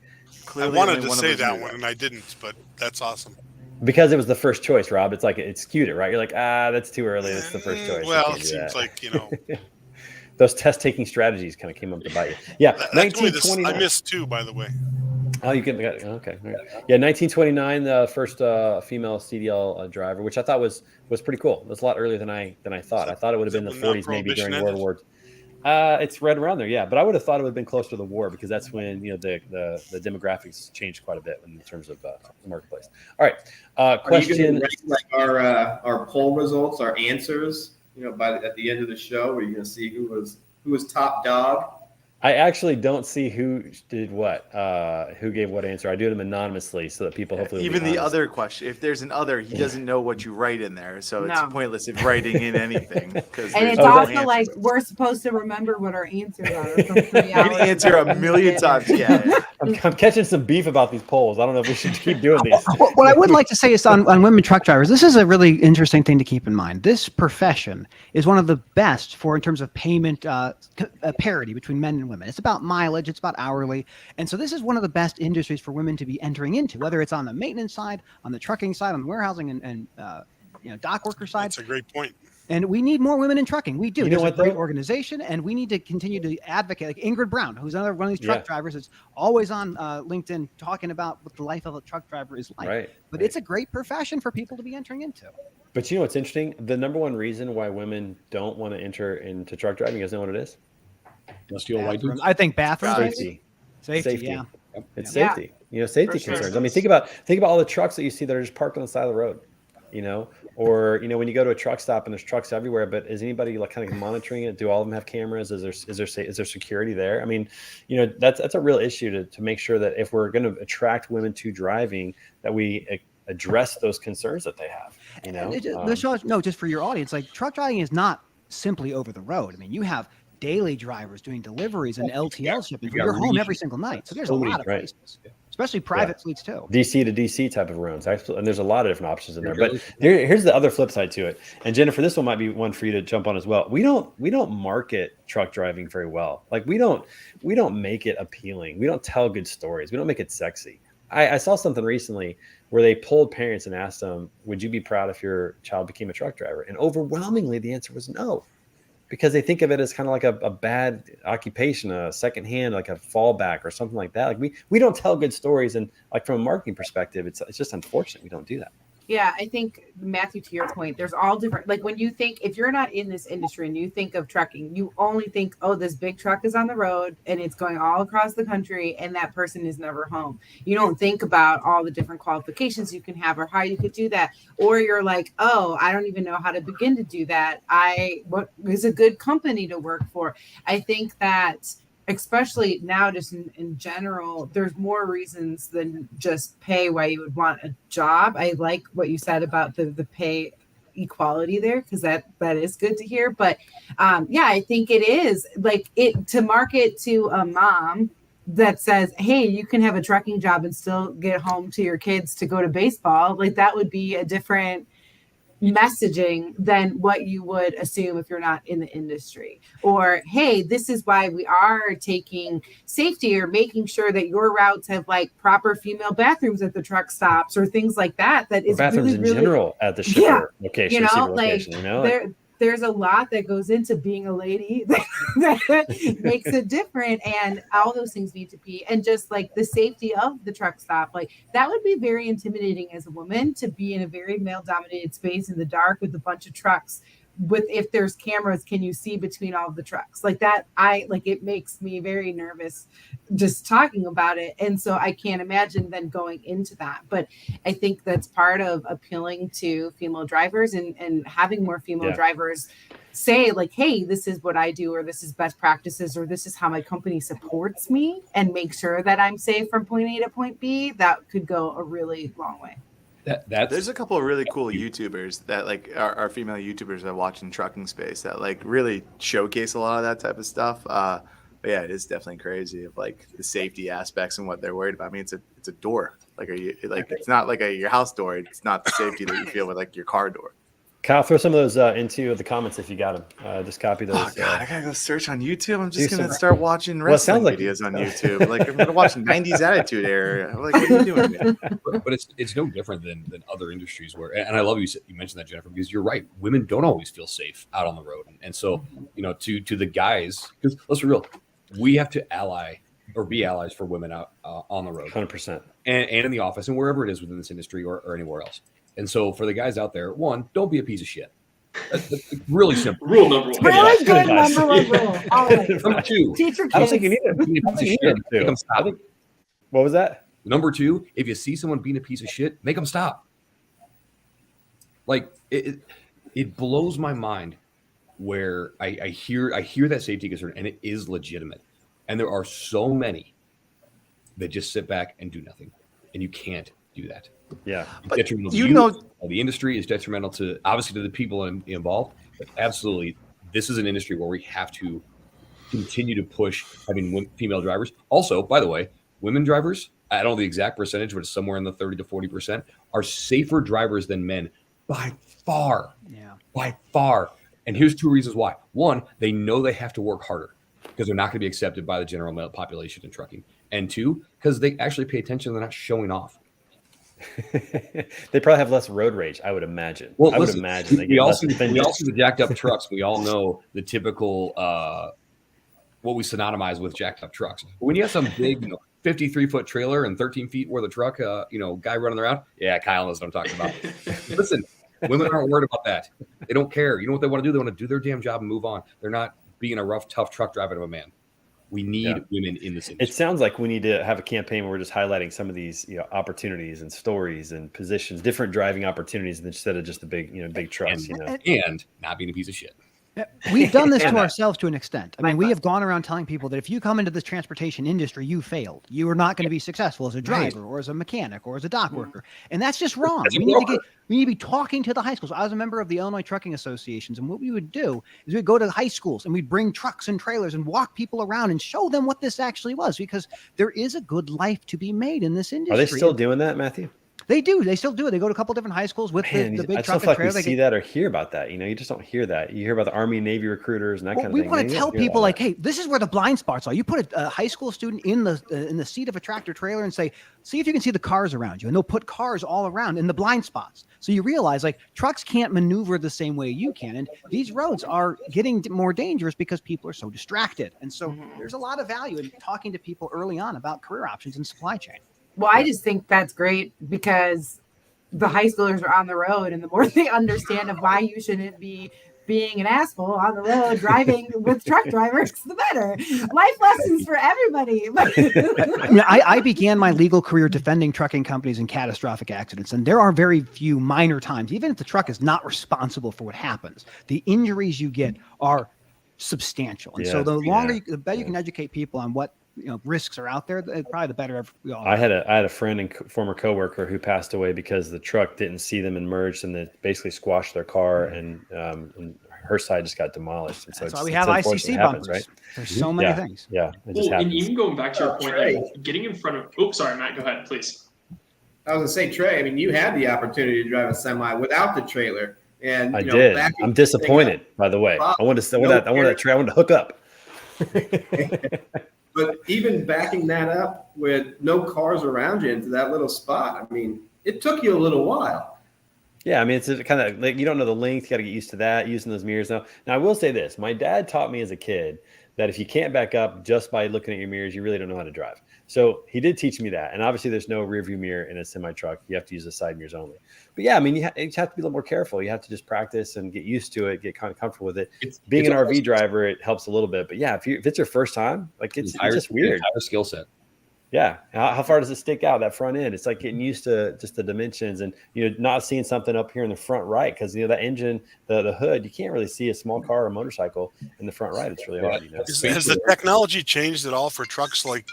I wanted to say that one and I didn't, but that's awesome. Because it was the first choice, Rob. It's like it skewed it, right? You're like, that's too early. That's the first choice. Well, it seems like, those test-taking strategies kind of came up to bite you. Yeah, 1929. I missed 2, by the way. Oh, you can. Okay. Yeah, 1929, the first female CDL driver, which I thought was pretty cool. It was a lot earlier than I thought. I thought it would have been the 40s, maybe during World War. It's right around there, yeah. But I would have thought it would have been closer to the war because that's when the demographics changed quite a bit in terms of the marketplace. All right, question. Our poll results, our answers. At the end of the show, are you going to see who was top dog? I actually don't see who did what, who gave what answer. I do them anonymously so that people hopefully even the other question. If there's an other, he doesn't know what you write in there, so it's pointless of writing in anything. And it's also like we're supposed to remember what our answers are. From 3 hours. You can answer a million times. Yeah. I'm catching some beef about these polls. I don't know if we should keep doing these. What I would like to say is on women truck drivers, this is a really interesting thing to keep in mind. This profession is one of the best in terms of payment parity between men and women. It's about mileage, it's about hourly. And so this is one of the best industries for women to be entering into, whether it's on the maintenance side, on the trucking side, on the warehousing and dock worker side. That's a great point. And we need more women in trucking. We do. There's a great organization, and we need to continue to advocate. Like Ingrid Brown, who's another one of these truck drivers, that's always on LinkedIn talking about what the life of a truck driver is like. Right. But it's a great profession for people to be entering into. But what's interesting? The number one reason why women don't want to enter into truck driving, you guys know what it is? I think bathrooms. Safety. Yeah. It's safety. Safety concerns. I mean, think about all the trucks that you see that are just parked on the side of the road. Or when you go to a truck stop and there's trucks everywhere, but is anybody like kind of monitoring it? Do all of them have cameras? Is there security there? I mean, that's a real issue to make sure that if we're going to attract women to driving, that we address those concerns that they have. Just for your audience, like truck driving is not simply over the road. I mean, you have daily drivers doing deliveries and LTL shipping. You're home every single night, so there's a lot of places. Especially private fleets too. DC to DC type of runs. And there's a lot of different options in there. But here's the other flip side to it. And Jennifer, this one might be one for you to jump on as well. We don't market truck driving very well. Like we don't make it appealing. We don't tell good stories. We don't make it sexy. I saw something recently where they polled parents and asked them, would you be proud if your child became a truck driver? And overwhelmingly the answer was no. Because they think of it as kind of like a bad occupation, a secondhand, like a fallback or something like that. Like we don't tell good stories, and like from a marketing perspective, it's just unfortunate we don't do that. Yeah, I think, Matthew, to your point, there's all different, like when you think, if you're not in this industry and you think of trucking, you only think, oh, this big truck is on the road and it's going all across the country and that person is never home. You don't think about all the different qualifications you can have or how you could do that. Or you're like, oh, I don't even know how to begin to do that. What is a good company to work for? I think that especially now, just in general, there's more reasons than just pay why you would want a job. I like what you said about the pay equality there, because that is good to hear. But I think it is like it to market to a mom that says, hey, you can have a trucking job and still get home to your kids to go to baseball. Like that would be a different messaging than what you would assume if you're not in the industry. Or, hey, this is why we are taking safety, or making sure that your routes have like proper female bathrooms at the truck stops, or things like that. That Or is bathrooms really, in general at the shipper location, you know, receiver like location, you know, there's a lot that goes into being a lady that makes it different, and all those things need to be, and just like the safety of the truck stop, like that would be very intimidating as a woman, to be in a very male dominated space in the dark with a bunch of trucks. With, if there's cameras, can you see between all of the trucks like that? It makes me very nervous just talking about it. And so I can't imagine then going into that. But I think that's part of appealing to female drivers, and having more female drivers say like, hey, this is what I do, or this is best practices, or this is how my company supports me and make sure that I'm safe from point A to point B. That could go a really long way. There's a couple of really cool YouTubers that like are female YouTubers that watch in trucking space that like really showcase a lot of that type of stuff. But yeah, it is definitely crazy of like the safety aspects and what they're worried about. I mean, it's a door. Like, it's not like your house door. It's not the safety that you feel with like your car door. Kyle, throw some of those into the comments if you got them. Just copy those. Oh God, I gotta go search on YouTube. I'm just gonna start watching wrestling videos on YouTube. Like I'm gonna watch 90s Attitude Era. I'm like, what are you doing, man? But it's no different than other industries where, and I love you mentioned that, Jennifer, because you're right. Women don't always feel safe out on the road, and so to the guys, because let's be real, we have to be allies for women out on the road, 100%, and in the office and wherever it is within this industry or anywhere else. And so for the guys out there, one, don't be a piece of shit. That's really simple. Rule number one. Really good number one rule. Number two, teach your kids. I don't think you need it. being a piece of shit, make them stop. What was that? Number two, if you see someone being a piece of shit, make them stop. Like it blows my mind where I hear that safety concern, and it is legitimate. And there are so many that just sit back and do nothing, and you can't do that. Yeah, it's detrimental to the industry is detrimental to obviously to the people involved. But absolutely, this is an industry where we have to continue to push having female drivers. Also, by the way, women drivers, I don't know the exact percentage, but it's somewhere in the 30 to 40%, are safer drivers than men by far. Yeah, by far. And here's two reasons why. One, they know they have to work harder because they're not going to be accepted by the general male population in trucking. And two, because they actually pay attention. They're not showing off. They probably have less road rage, I would imagine. Well, I would imagine we all see the jacked up trucks. We all know the typical what we synonymize with jacked up trucks. But when you have some big 53-foot trailer and 13 feet worth of truck, guy running around, yeah, Kyle knows what I'm talking about. Listen, women aren't worried about that. They don't care. You know what they want to do? They want to do their damn job and move on. They're not being a rough, tough truck driver of a man. We need women in this industry. It sounds like we need to have a campaign where we're just highlighting some of these, opportunities and stories and positions, different driving opportunities instead of just the big trucks, and not being a piece of shit. We've done this to ourselves to an extent. I mean, we have gone around telling people that if you come into this transportation industry, you failed. You are not going to be successful as a driver or as a mechanic or as a dock worker. And that's just wrong. We need to be talking to the high schools. I was a member of the Illinois Trucking Associations, and what we would do is we'd go to the high schools and we'd bring trucks and trailers and walk people around and show them what this actually was, because there is a good life to be made in this industry. Are they still doing that, Matthew? They do. They still do it. They go to a couple different high schools with the big truck and trailer. We see that or hear about that. You just don't hear that. You hear about the Army and Navy recruiters and that kind of thing. We want to tell people like, hey, this is where the blind spots are. You put a high school student in the seat of a tractor trailer and say, see if you can see the cars around you. And they'll put cars all around in the blind spots. So you realize like trucks can't maneuver the same way you can. And these roads are getting more dangerous because people are so distracted. And so there's a lot of value in talking to people early on about career options and supply chain. Well, I just think that's great because the high schoolers are on the road, and the more they understand of why you shouldn't be being an asshole on the road driving with truck drivers, the better. Life lessons for everybody. I began my legal career defending trucking companies in catastrophic accidents, and there are very few minor times, even if the truck is not responsible for what happens, the injuries you get are substantial. And so the better you can educate people on what risks are out there, probably the better. I had a friend and former coworker who passed away because the truck didn't see them and merged, and they basically squashed their car, and her side just got demolished. And so that's why we have ICC bumpers, right? There's so many things. Yeah, it just and even going back to your point, like getting in front of. Oh, sorry, Matt. Go ahead, please. I was gonna say, Trey. I mean, you had the opportunity to drive a semi without the trailer. And I did. I'm disappointed, by the way. I wanted to hook up. But even backing that up with no cars around you into that little spot, I mean, it took you a little while. Yeah, I mean, it's kind of like you don't know the length. You got to get used to that, using those mirrors now. Now, I will say this. My dad taught me as a kid that if you can't back up just by looking at your mirrors, you really don't know how to drive. So he did teach me that. And obviously, there's no rear view mirror in a semi-truck. You have to use the side mirrors only. But yeah, I mean, you have to be a little more careful. You have to just practice and get used to it, get kind of comfortable with it. Being an RV driver, it helps a little bit. But yeah, if it's your first time, like it's just weird. Entire skill set. Yeah. How far does it stick out, that front end? It's like getting used to just the dimensions and, not seeing something up here in the front right. Because, that engine, the hood, you can't really see a small car or momotorcycle in the front right. It's really hard. Has the technology changed at all for trucks like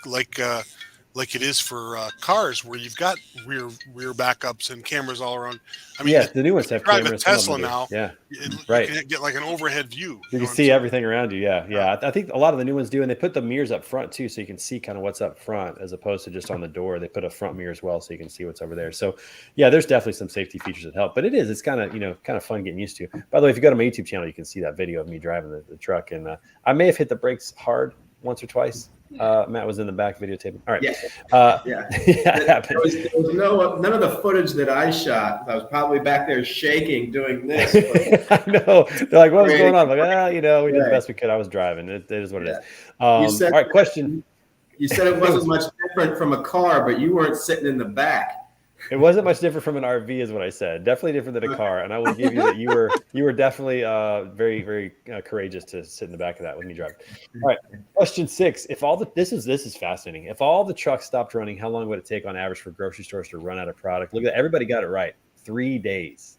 it is for cars where you've got rear backups and cameras all around? I mean, yes, the new ones have cameras. Tesla now. Yeah. Right. You can get like an overhead view. You can see everything around you. Yeah. I think a lot of the new ones do. And they put the mirrors up front too. So you can see kind of what's up front as opposed to just on the door. They put a front mirror as well. So you can see what's over there. So yeah, there's definitely some safety features that help, but it's kind of fun getting used to. By the way, if you go to my YouTube channel, you can see that video of me driving the truck. And I may have hit the brakes hard once or twice. Matt was in the back videotaping. All right. There was none of the footage that I shot. I was probably back there shaking doing this. I know. They're like, "What's going on?" I'm like, we did the best we could. I was driving. It is what it is. All right, question. You said it wasn't much different from a car, but you weren't sitting in the back. It wasn't much different from an RV, is what I said. Definitely different than a car. And I will give you that you were definitely very, very courageous to sit in the back of that when you drive. All right, question 6. This is fascinating. If all the trucks stopped running, how long would it take on average for grocery stores to run out of product? Look at that. Everybody got it right. 3 days.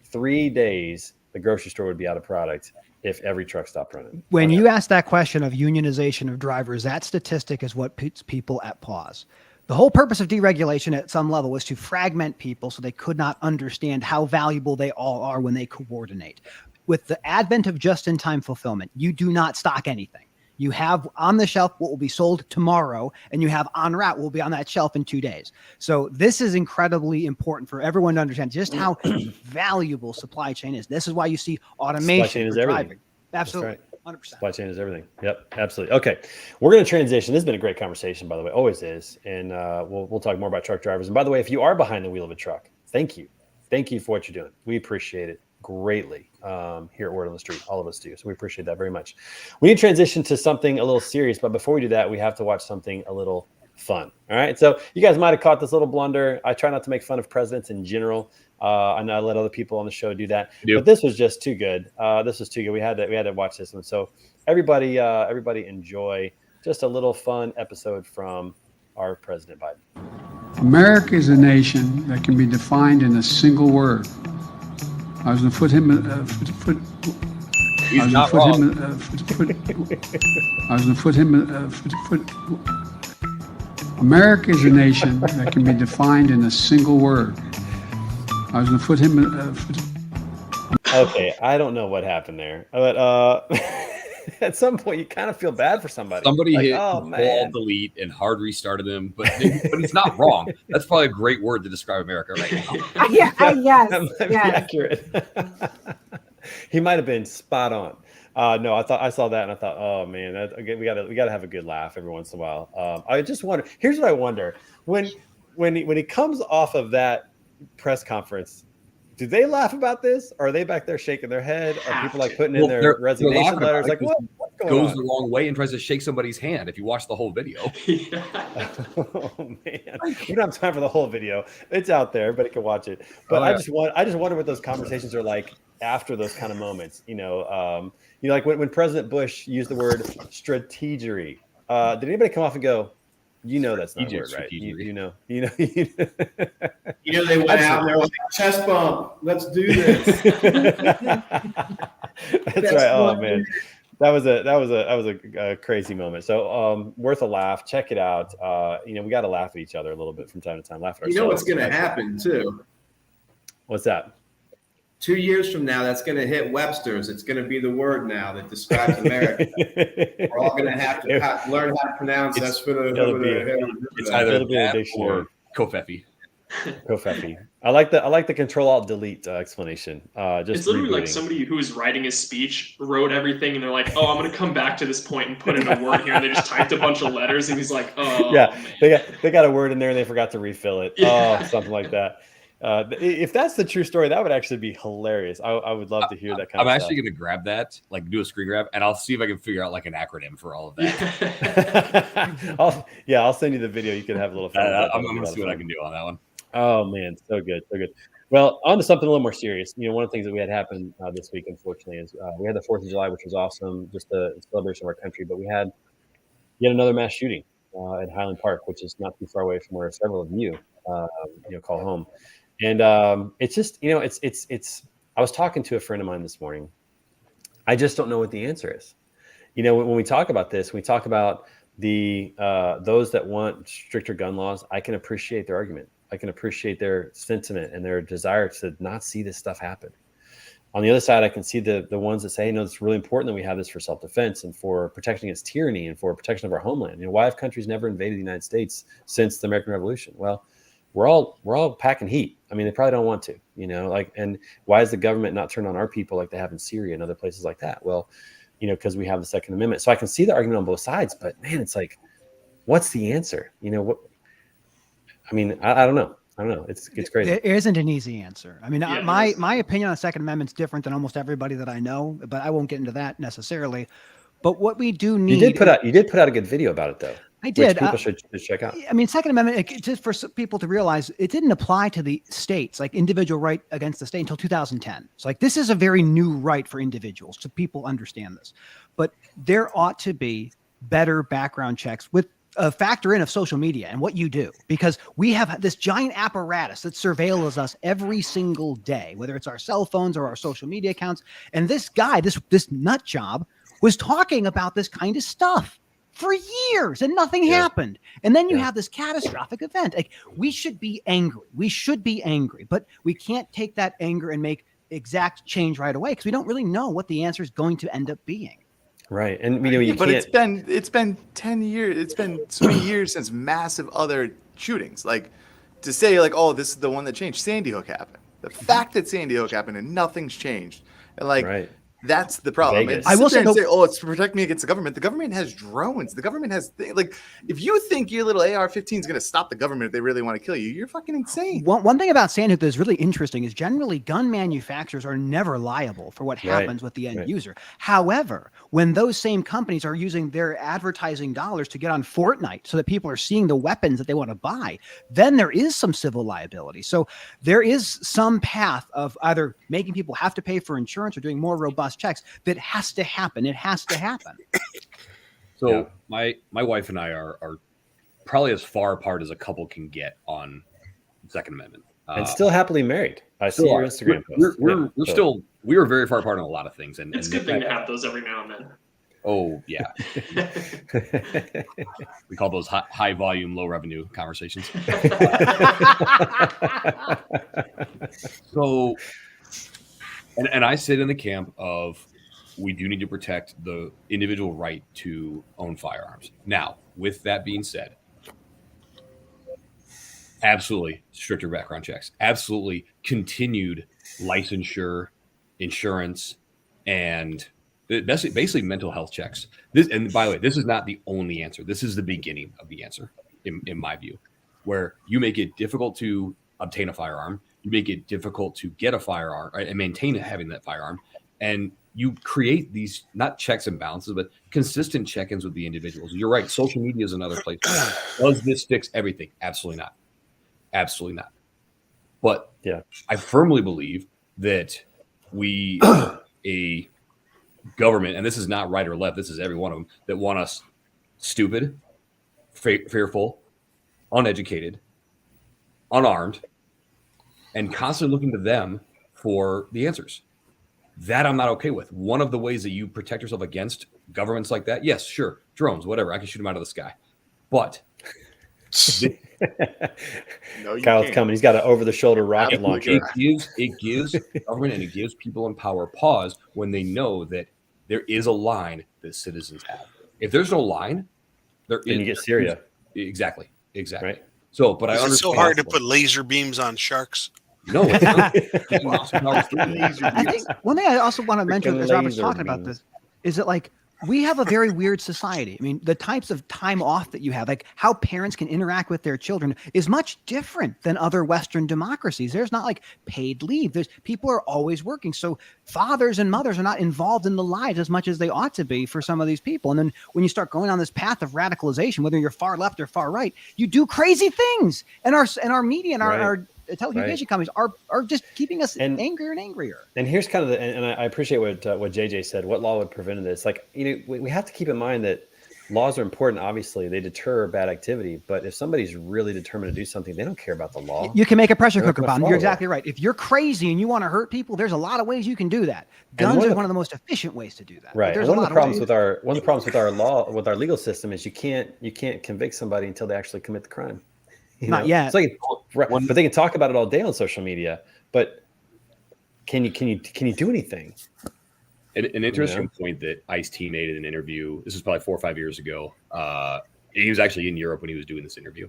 3 days, the grocery store would be out of product if every truck stopped running. When you ask that question of unionization of drivers, that statistic is what puts people at pause. The whole purpose of deregulation at some level was to fragment people so they could not understand how valuable they all are when they coordinate. With the advent of just-in-time fulfillment, you do not stock anything. You have on the shelf what will be sold tomorrow, and you have en route what will be on that shelf in 2 days. So this is incredibly important for everyone to understand just how valuable supply chain is. This is why you see automation. Supply chain is everything. Absolutely. That's right. 100%. Supply chain is everything. Yep, absolutely. Okay, we're going to transition. This has been a great conversation, by the way. Always is. And we'll talk more about truck drivers. And by the way, if you are behind the wheel of a truck, thank you. Thank you for what you're doing. We appreciate it greatly here at Word on the Street. All of us do. So we appreciate that very much. We need to transition to something a little serious. But before we do that, we have to watch something a little fun. All right. So you guys might have caught this little blunder. I try not to make fun of presidents in general. I know I let other people on the show do that, but this was just too good. This was too good. We had to watch this one. So everybody enjoy just a little fun episode from our President Biden. America is a nation that can be defined in a single word. I was going to put him. He's not wrong. America is a nation that can be defined in a single word. I was going to put him. Okay, I don't know what happened there, but at some point you kind of feel bad for somebody. Somebody hit Alt delete and hard restarted them, but he's not wrong. That's probably a great word to describe America right now. Yes. That might be accurate. He might have been spot on. No, I saw that and I thought, oh man, we gotta have a good laugh every once in a while. I just wonder. Here's what I wonder: when he comes off of that press conference, do they laugh about this? Or are they back there shaking their head? Are people like putting in their resignation letters? Like, what's going goes on? the wrong way and tries to shake somebody's hand. If you watch the whole video, Oh man, we don't have time for the whole video. It's out there, but you can watch it. But I just wonder what those conversations are like after those kind of moments. Like when President Bush used the word strategery. Did anybody come off and go, that's not a word, right? You know. They went out and they're like, chest bump, let's do this. That's right. Oh man, that was a crazy moment. So worth a laugh. Check it out. We got to laugh at each other a little bit from time to time. Laugh at ourselves. You know what's going to happen too? What's that? 2 years from now, that's going to hit Webster's. It's going to be the word now that describes America. We're all going to have to learn how to pronounce that's for the. It's either that or Kofefi. Kofefi. I like the Control Alt Delete explanation. Just it's literally like rebooting. somebody who is writing a speech wrote everything, and they're like, "Oh, I'm going to come back to this point and put in a word here," and they just typed a bunch of letters, and he's like, "Oh, yeah, man. they got a word in there and they forgot to refill it. Yeah. Oh, something like that. If that's the true story, that would actually be hilarious. I would love to hear that kind I'm of actually stuff. going to grab that, like do a screen grab, and I'll see if I can figure out like an acronym for all of that. I'll send you the video. You can have a little fun. I'm going to see what I can do on that one. Oh man, so good, so good. Well, on to something a little more serious. One of the things that we had happen this week, unfortunately, is we had the 4th of July, which was awesome, just a celebration of our country. But we had yet another mass shooting at Highland Park, which is not too far away from where several of you, call home. And it's just, it's. I was talking to a friend of mine this morning. I just don't know what the answer is. When we talk about this, we talk about the those that want stricter gun laws. I can appreciate their argument. I can appreciate their sentiment and their desire to not see this stuff happen. On the other side, I can see the ones that say, it's really important that we have this for self-defense and for protection against tyranny and for protection of our homeland. Why have countries never invaded the United States since the American Revolution? Well, we're all packing heat. I mean, they probably don't want to, and why is the government not turned on our people like they have in Syria and other places like that? Well, because we have the Second Amendment. So I can see the argument on both sides, but man, it's like, what's the answer? What? I mean, I don't know. I don't know. It's crazy. There isn't an easy answer. I mean, Yeah, my opinion on the Second Amendment is different than almost everybody that I know, but I won't get into that necessarily. But what we do need, you did put out a good video about it, though. I did. Which people should check out. I mean, Second Amendment, just for people to realize, it didn't apply to the states, like individual right against the state, until 2010. So, this is a very new right for individuals, so people understand this. But there ought to be better background checks with a factor in of social media and what you do, because we have this giant apparatus that surveils us every single day, whether it's our cell phones or our social media accounts. And this guy, this nut job, was talking about this kind of stuff for years and nothing happened. And then you have this catastrophic event. Like, we should be angry. We should be angry, but we can't take that anger and make exact change right away because we don't really know what the answer is going to end up being. Right. And but it's been 10 years. It's been so many years since massive other shootings. Like, to say like, oh, this is the one that changed. Sandy Hook happened. The fact that Sandy Hook happened and nothing's changed. And that's the problem. I will say, oh, it's to protect me against the government. The government has drones. The government has if you think your little AR-15 is going to stop the government if they really want to kill you, you're fucking insane. One thing about Sandy Hook that is really interesting is generally gun manufacturers are never liable for what happens with the end user. However, when those same companies are using their advertising dollars to get on Fortnite so that people are seeing the weapons that they want to buy, then there is some civil liability. So there is some path of either making people have to pay for insurance or doing more robust checks that has to happen. It has to happen. So my wife and I are probably as far apart as a couple can get on the Second Amendment, and still happily married. I see your Instagram post. We are very far apart on a lot of things, and it's a good thing to have those every now and then. Oh yeah, we call those high volume, low revenue conversations. So. And I sit in the camp of we do need to protect the individual right to own firearms. Now, with that being said, absolutely stricter background checks, absolutely continued licensure, insurance, and basically mental health checks. And by the way, this is not the only answer. This is the beginning of the answer, in my view, where you make it difficult to obtain a firearm. You make it difficult to get a firearm and maintain having that firearm. And you create these, not checks and balances, but consistent check-ins with the individuals. You're right. Social media is another place. Does this fix everything? Absolutely not. Absolutely not. But I firmly believe that we, a government, and this is not right or left, this is every one of them, that want us stupid, fearful, uneducated, unarmed, and constantly looking to them for the answers. That I'm not okay with. One of the ways that you protect yourself against governments like that, yes, sure, drones, whatever, I can shoot them out of the sky. But Kyle's coming. He's got an over-the-shoulder rocket launcher. It gives government and it gives people in power pause when they know that there is a line that citizens have. If there's no line, then you get Syria. Exactly. Right. So, but I Is it understand. so hard to put laser beams on sharks? No, it's not. I think one thing I also want to mention as Robert's talking about this is that like we have a very weird society. I mean, the types of time off that you have, like how parents can interact with their children is much different than other Western democracies. There's not like paid leave. There's people are always working. So fathers and mothers are not involved in the lives as much as they ought to be for some of these people. And then when you start going on this path of radicalization, whether you're far left or far right, you do crazy things. And our media and our telecommunication companies are just keeping us angrier and angrier. And here's kind of and I appreciate what JJ said. What law would prevent this? Like, we have to keep in mind that laws are important. Obviously, they deter bad activity. But if somebody's really determined to do something, they don't care about the law. You can make a pressure cooker bomb. You're exactly right. If you're crazy and you want to hurt people, there's a lot of ways you can do that. Guns are one of the most efficient ways to do that. Right. One of the problems with our law, with our legal system, is you can't convict somebody until they actually commit the crime. Not yet. It's like, but they can talk about it all day on social media. But can you do anything? An interesting point that Ice-T made in an interview. This was probably 4 or 5 years ago. He was actually in Europe when he was doing this interview,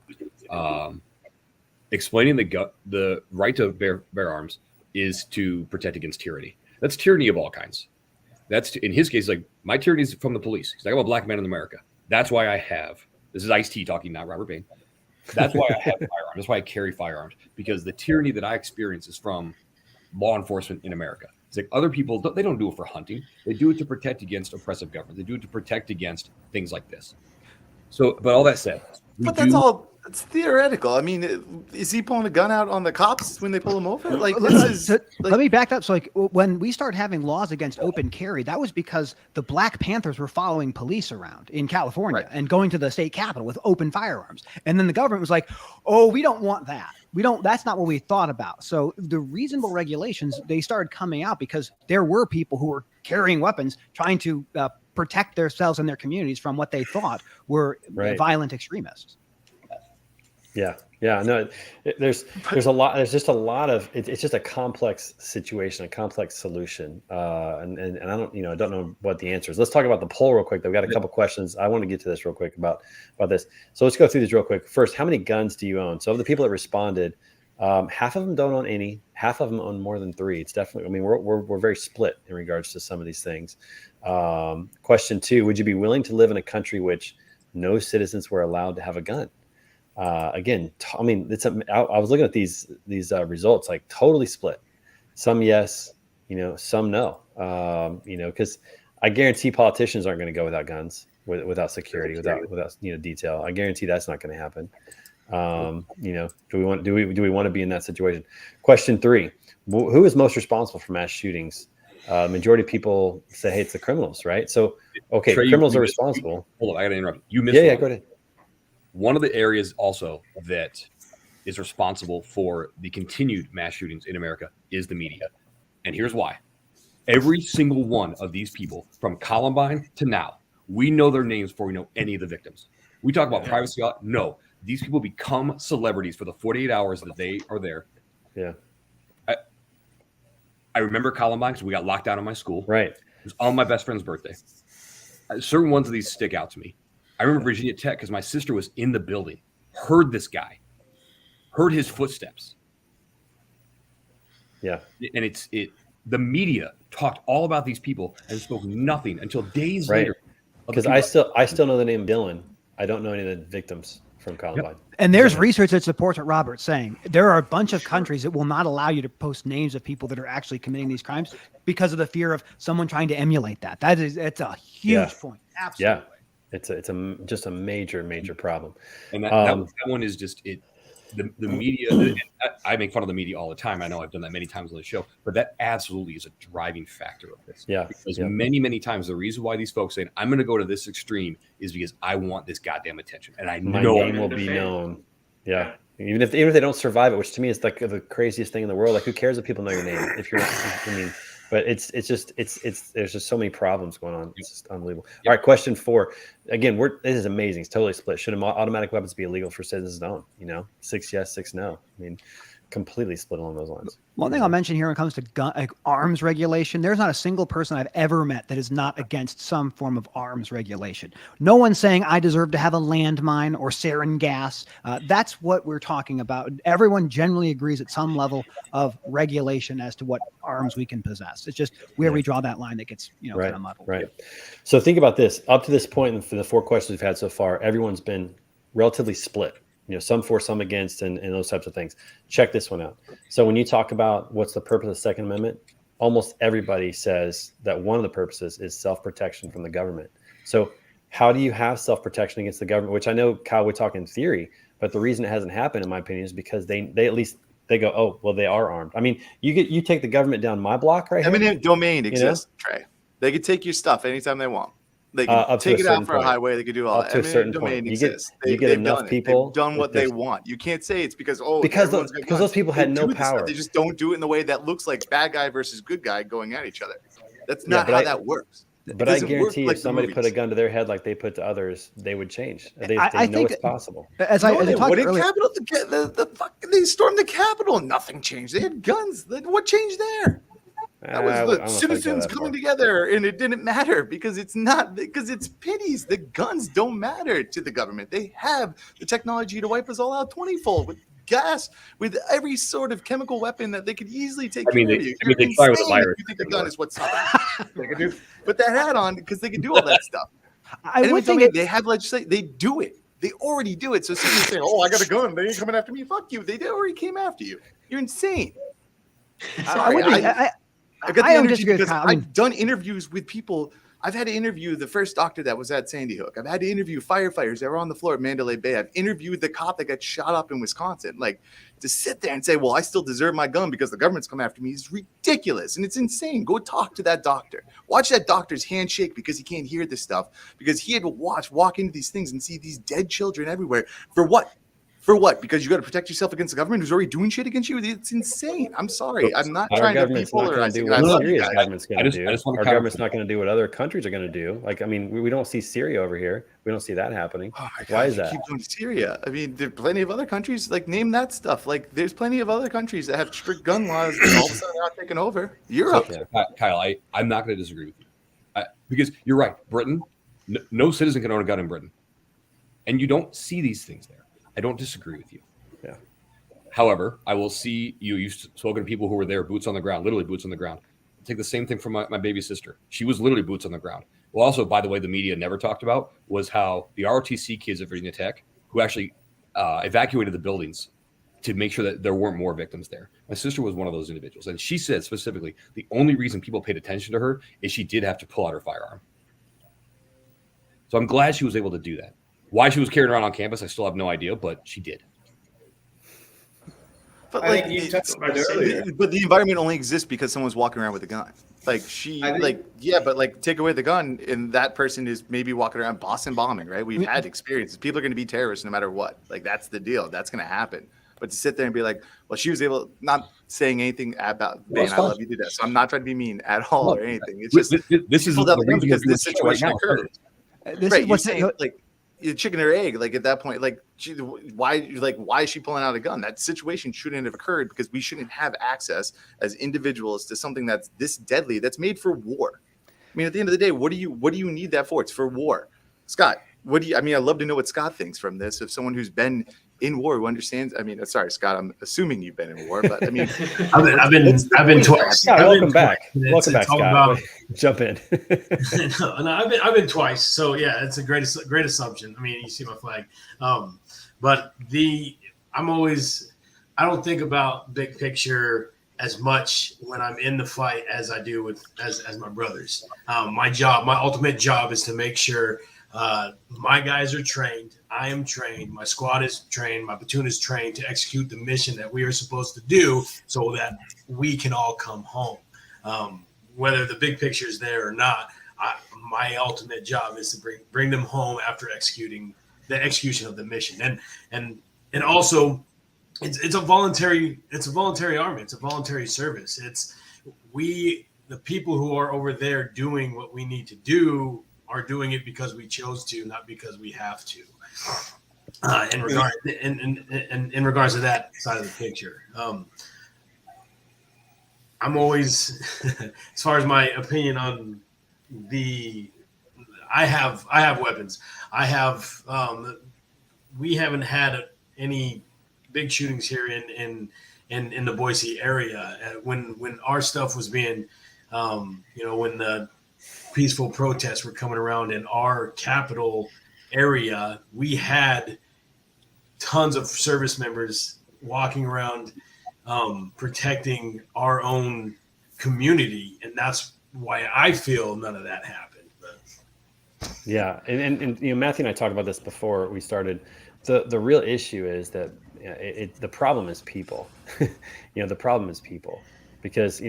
explaining the right to bear arms is to protect against tyranny. That's tyranny of all kinds. That's in his case, like my tyranny is from the police. He's like, I'm a black man in America. That's why I have. This is Ice-T talking, not Robert Bain. That's why I have firearms. That's why I carry firearms, because the tyranny that I experience is from law enforcement in America. It's like other people, they don't do it for hunting. They do it to protect against oppressive government. They do it to protect against things like this. So, but all that said, it's theoretical. I mean, is he pulling a gun out on the cops when they pull him over? Like, let me back up. So, like, when we started having laws against open carry, that was because the Black Panthers were following police around in California and going to the state capitol with open firearms. And then the government was like, "Oh, we don't want that. That's not what we thought about." So the reasonable regulations, they started coming out because there were people who were carrying weapons, trying to protect themselves and their communities from what they thought were violent extremists. Yeah. No, there's a lot. There's just a lot of. It's just a complex situation, a complex solution, and I don't know what the answer is. Let's talk about the poll real quick. We've got a couple questions. I want to get to this real quick about this. So let's go through this real quick. First, how many guns do you own? So of the people that responded, half of them don't own any. Half of them own more than 3. It's definitely. I mean, we're very split in regards to some of these things. Question 2: would you be willing to live in a country which no citizens were allowed to have a gun? Again, I mean, I was looking at these results, like totally split. Some yes, some no. Because I guarantee politicians aren't going to go without guns, without security, without detail. I guarantee that's not going to happen. Do we want to be in that situation? Question 3: who is most responsible for mass shootings? Majority of people say, hey, it's the criminals, right? So, okay, Trey, criminals are responsible. Hold on, I got to interrupt. You missed. Yeah, go ahead. One of the areas also that is responsible for the continued mass shootings in America is the media. And here's why. Every single one of these people, from Columbine to now, we know their names before we know any of the victims. We talk about privacy. No, these people become celebrities for the 48 hours that they are there. Yeah. I remember Columbine because we got locked down in my school. Right. It was on my best friend's birthday. Certain ones of these stick out to me. I remember Virginia Tech because my sister was in the building, heard this guy, heard his footsteps. Yeah. And the media talked all about these people and spoke nothing until days later. Because I still know the name Dylan. I don't know any of the victims from Columbine. Yep. And there's research that supports what Robert's saying. There are a bunch of countries that will not allow you to post names of people that are actually committing these crimes because of the fear of someone trying to emulate that. It's a huge point. Absolutely. Yeah. It's just a major problem. And that one is just it. The media. I make fun of the media all the time. I know I've done that many times on the show, but that absolutely is a driving factor of this. Yeah. Because many times the reason why these folks saying I'm going to go to this extreme is because I want this goddamn attention, and I know my name will be known. Yeah. Even if they don't survive it, which to me is like the craziest thing in the world. Like, who cares if people know your name? But it's just there's just so many problems going on. It's just unbelievable. Yep. All right, question 4. Again, this is amazing. It's totally split. Should automatic weapons be illegal for citizens to own? 6 yes, 6 no. I mean, completely split along those lines. One thing I'll mention here when it comes to arms regulation, there's not a single person I've ever met that is not against some form of arms regulation. No one's saying I deserve to have a landmine or sarin gas. That's what we're talking about. Everyone generally agrees at some level of regulation as to what arms we can possess. It's just where we draw that line that gets, kind of muddled. Right. So think about this. Up to this point, for the 4 questions we've had so far, everyone's been relatively split. Some for, some against, and those types of things. Check this one out. So when you talk about what's the purpose of the Second Amendment, almost everybody says that one of the purposes is self-protection from the government. So how do you have self-protection against the government? Which I know, Kyle, we talk in theory, but the reason it hasn't happened, in my opinion, is because they at least they go, oh, well, they are armed. I mean, you take the government down my block right here. Eminent domain exists, Trey. They could take your stuff anytime they want. They can take it out for a highway. They could do all that. Up to a certain point. You get enough people. They've done what they want. You can't say it's because those people had no power. They just don't do it in the way that looks like bad guy versus good guy going at each other. That's not how that works. But I guarantee if somebody put a gun to their head like they put to others, they would change. They know it's possible. They stormed the Capitol. Nothing changed. They had guns. What changed there? That was the citizens coming together, and it didn't matter because it's pennies. The guns don't matter to the government. They have the technology to wipe us all out 20-fold with gas, with every sort of chemical weapon that they could easily take care of you. They try with a virus. You think the gun is what's they could do. Put that hat on because they can do all that stuff. I would think they have legislation. They do it. They already do it. So someone saying, "Oh, I got a gun. They ain't coming after me." Fuck you. They already came after you. You're insane. I got the energy because I've done interviews with people. I've had to interview the first doctor that was at Sandy Hook. I've had to interview firefighters that were on the floor at Mandalay Bay. I've interviewed the cop that got shot up in Wisconsin. Like, to sit there and say, well, I still deserve my gun because the government's come after me is ridiculous. And it's insane. Go talk to that doctor. Watch that doctor's handshake because he can't hear this stuff. Because he had to walk into these things and see these dead children everywhere. For what? For what? Because you got to protect yourself against the government who's already doing shit against you? It's insane. I'm sorry. I'm not trying to be polarizing. Our government's not going to do what other countries are going to do. Like, I mean, we don't see Syria over here. We don't see that happening. Oh my God, why is that? Keep going to Syria. I mean, there are plenty of other countries. Like, name that stuff. Like, there's plenty of other countries that have strict gun laws. And all of a sudden, they're not taking over. Europe. Kyle, I'm not going to disagree with you because you're right. Britain, no citizen can own a gun in Britain, and you don't see these things there. I don't disagree with you. Yeah. However, I will see you've spoken to people who were there, boots on the ground, literally boots on the ground. I'll take the same thing from my baby sister. She was literally boots on the ground. Well, also, by the way, the media never talked about was how the ROTC kids at Virginia Tech, who actually evacuated the buildings to make sure that there weren't more victims there. My sister was one of those individuals. And she said specifically, the only reason people paid attention to her is she did have to pull out her firearm. So I'm glad she was able to do that. Why she was carrying around on campus, I still have no idea, but she did. But like but the environment only exists because someone's walking around with a gun. Like take away the gun, and that person is maybe walking around Boston bombing, right? We've had experiences. People are going to be terrorists no matter what. Like, that's the deal. That's going to happen. But to sit there and be like, well, she was able, not saying anything about Bane, I love you to death. So I'm not trying to be mean at all or anything. It's just this is because this situation occurred. This is what's like chicken or egg. Like, at that point, like, why is she pulling out a gun? That situation shouldn't have occurred because we shouldn't have access as individuals to something that's this deadly, that's made for war. I mean, at the end of the day, what do you need that for? It's for war. Scott, I'd love to know what Scott thinks from this. If someone who's been in war, who understands, sorry, Scott, I'm assuming you've been in war, but I mean, I've been twice. Yeah, welcome back. Welcome back, Scott. Jump in. No, I've been twice. So yeah, it's a great assumption. I mean, you see my flag. But I don't think about big picture as much when I'm in the fight as I do as my brothers. My ultimate job is to make sure my guys are trained. I am trained. My squad is trained. My platoon is trained to execute the mission that we are supposed to do so that we can all come home. Whether the big picture is there or not, my ultimate job is to bring them home after the execution of the mission. And also it's a voluntary army. It's a voluntary service. The people who are over there doing what we need to do are doing it because we chose to, not because we have to. in regards to that side of the picture. I'm always, as far as my opinion on I have weapons. We haven't had any big shootings here in the Boise area. When our stuff was being, when the peaceful protests were coming around in our capital area, we had tons of service members walking around protecting our own community, and that's why I feel none of that happened. Yeah, and Matthew and I talked about this before we started. The real issue is that the problem is people. The problem is people, because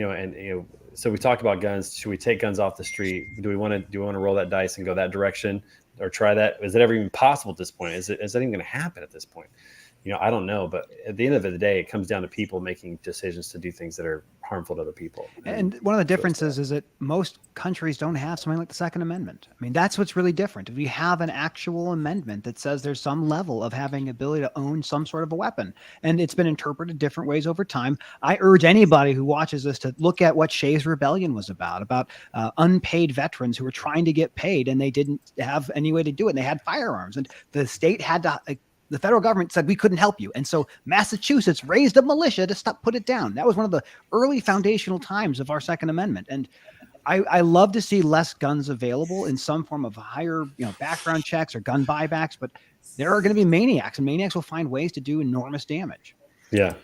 so we talked about guns. Should we take guns off the street? Do we want to roll that dice and go that direction, or try that? Is it ever even possible at this point? Is that even going to happen at this point? I don't know, but at the end of the day, it comes down to people making decisions to do things that are harmful to other people. And one of the differences is that most countries don't have something like the Second Amendment. I mean, that's what's really different. If we have an actual amendment that says there's some level of having ability to own some sort of a weapon, and it's been interpreted different ways over time. I urge anybody who watches this to look at what Shays' Rebellion was about unpaid veterans who were trying to get paid, and they didn't have any way to do it, and they had firearms, and the state had to the federal government said we couldn't help you. And so Massachusetts raised a militia to put it down. That was one of the early foundational times of our Second Amendment. And I love to see less guns available in some form of higher, background checks or gun buybacks, but there are going to be maniacs, and maniacs will find ways to do enormous damage. Yeah.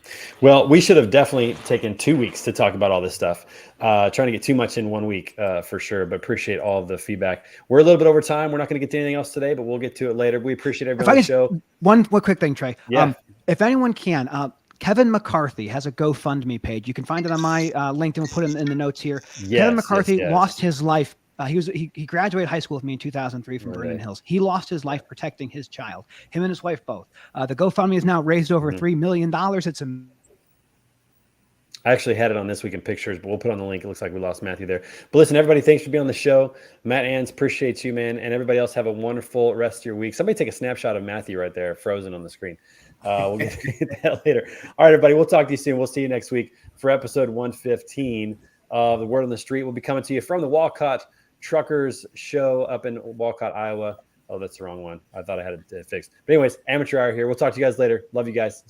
Well, we should have definitely taken 2 weeks to talk about all this stuff. Trying to get too much in 1 week for sure, but appreciate all of the feedback. We're a little bit over time. We're not going to get to anything else today, but we'll get to it later. We appreciate everyone on the show. One quick thing, Trey. Yeah. If anyone can, Kevin McCarthy has a GoFundMe page. You can find it on my LinkedIn. We'll put it in the notes here. Yes, Kevin McCarthy yes. lost his life. He graduated high school with me in 2003 from Vernon Hills. He lost his life protecting his child, him and his wife both. The GoFundMe has now raised over $3 million. It's I actually had it on This Week in Pictures, but we'll put on the link. It looks like we lost Matthew there. But listen, everybody, thanks for being on the show. Matt Anness, appreciate you, man. And everybody else, have a wonderful rest of your week. Somebody take a snapshot of Matthew right there, frozen on the screen. We'll get to that later. All right, everybody, we'll talk to you soon. We'll see you next week for episode 115 of The Word on the Street. We'll be coming to you from the Walcott Truckers Show up in Walcott, Iowa. Oh, that's the wrong one. I thought I had it fixed. But anyways, Amateur Hour here. We'll talk to you guys later. Love you guys.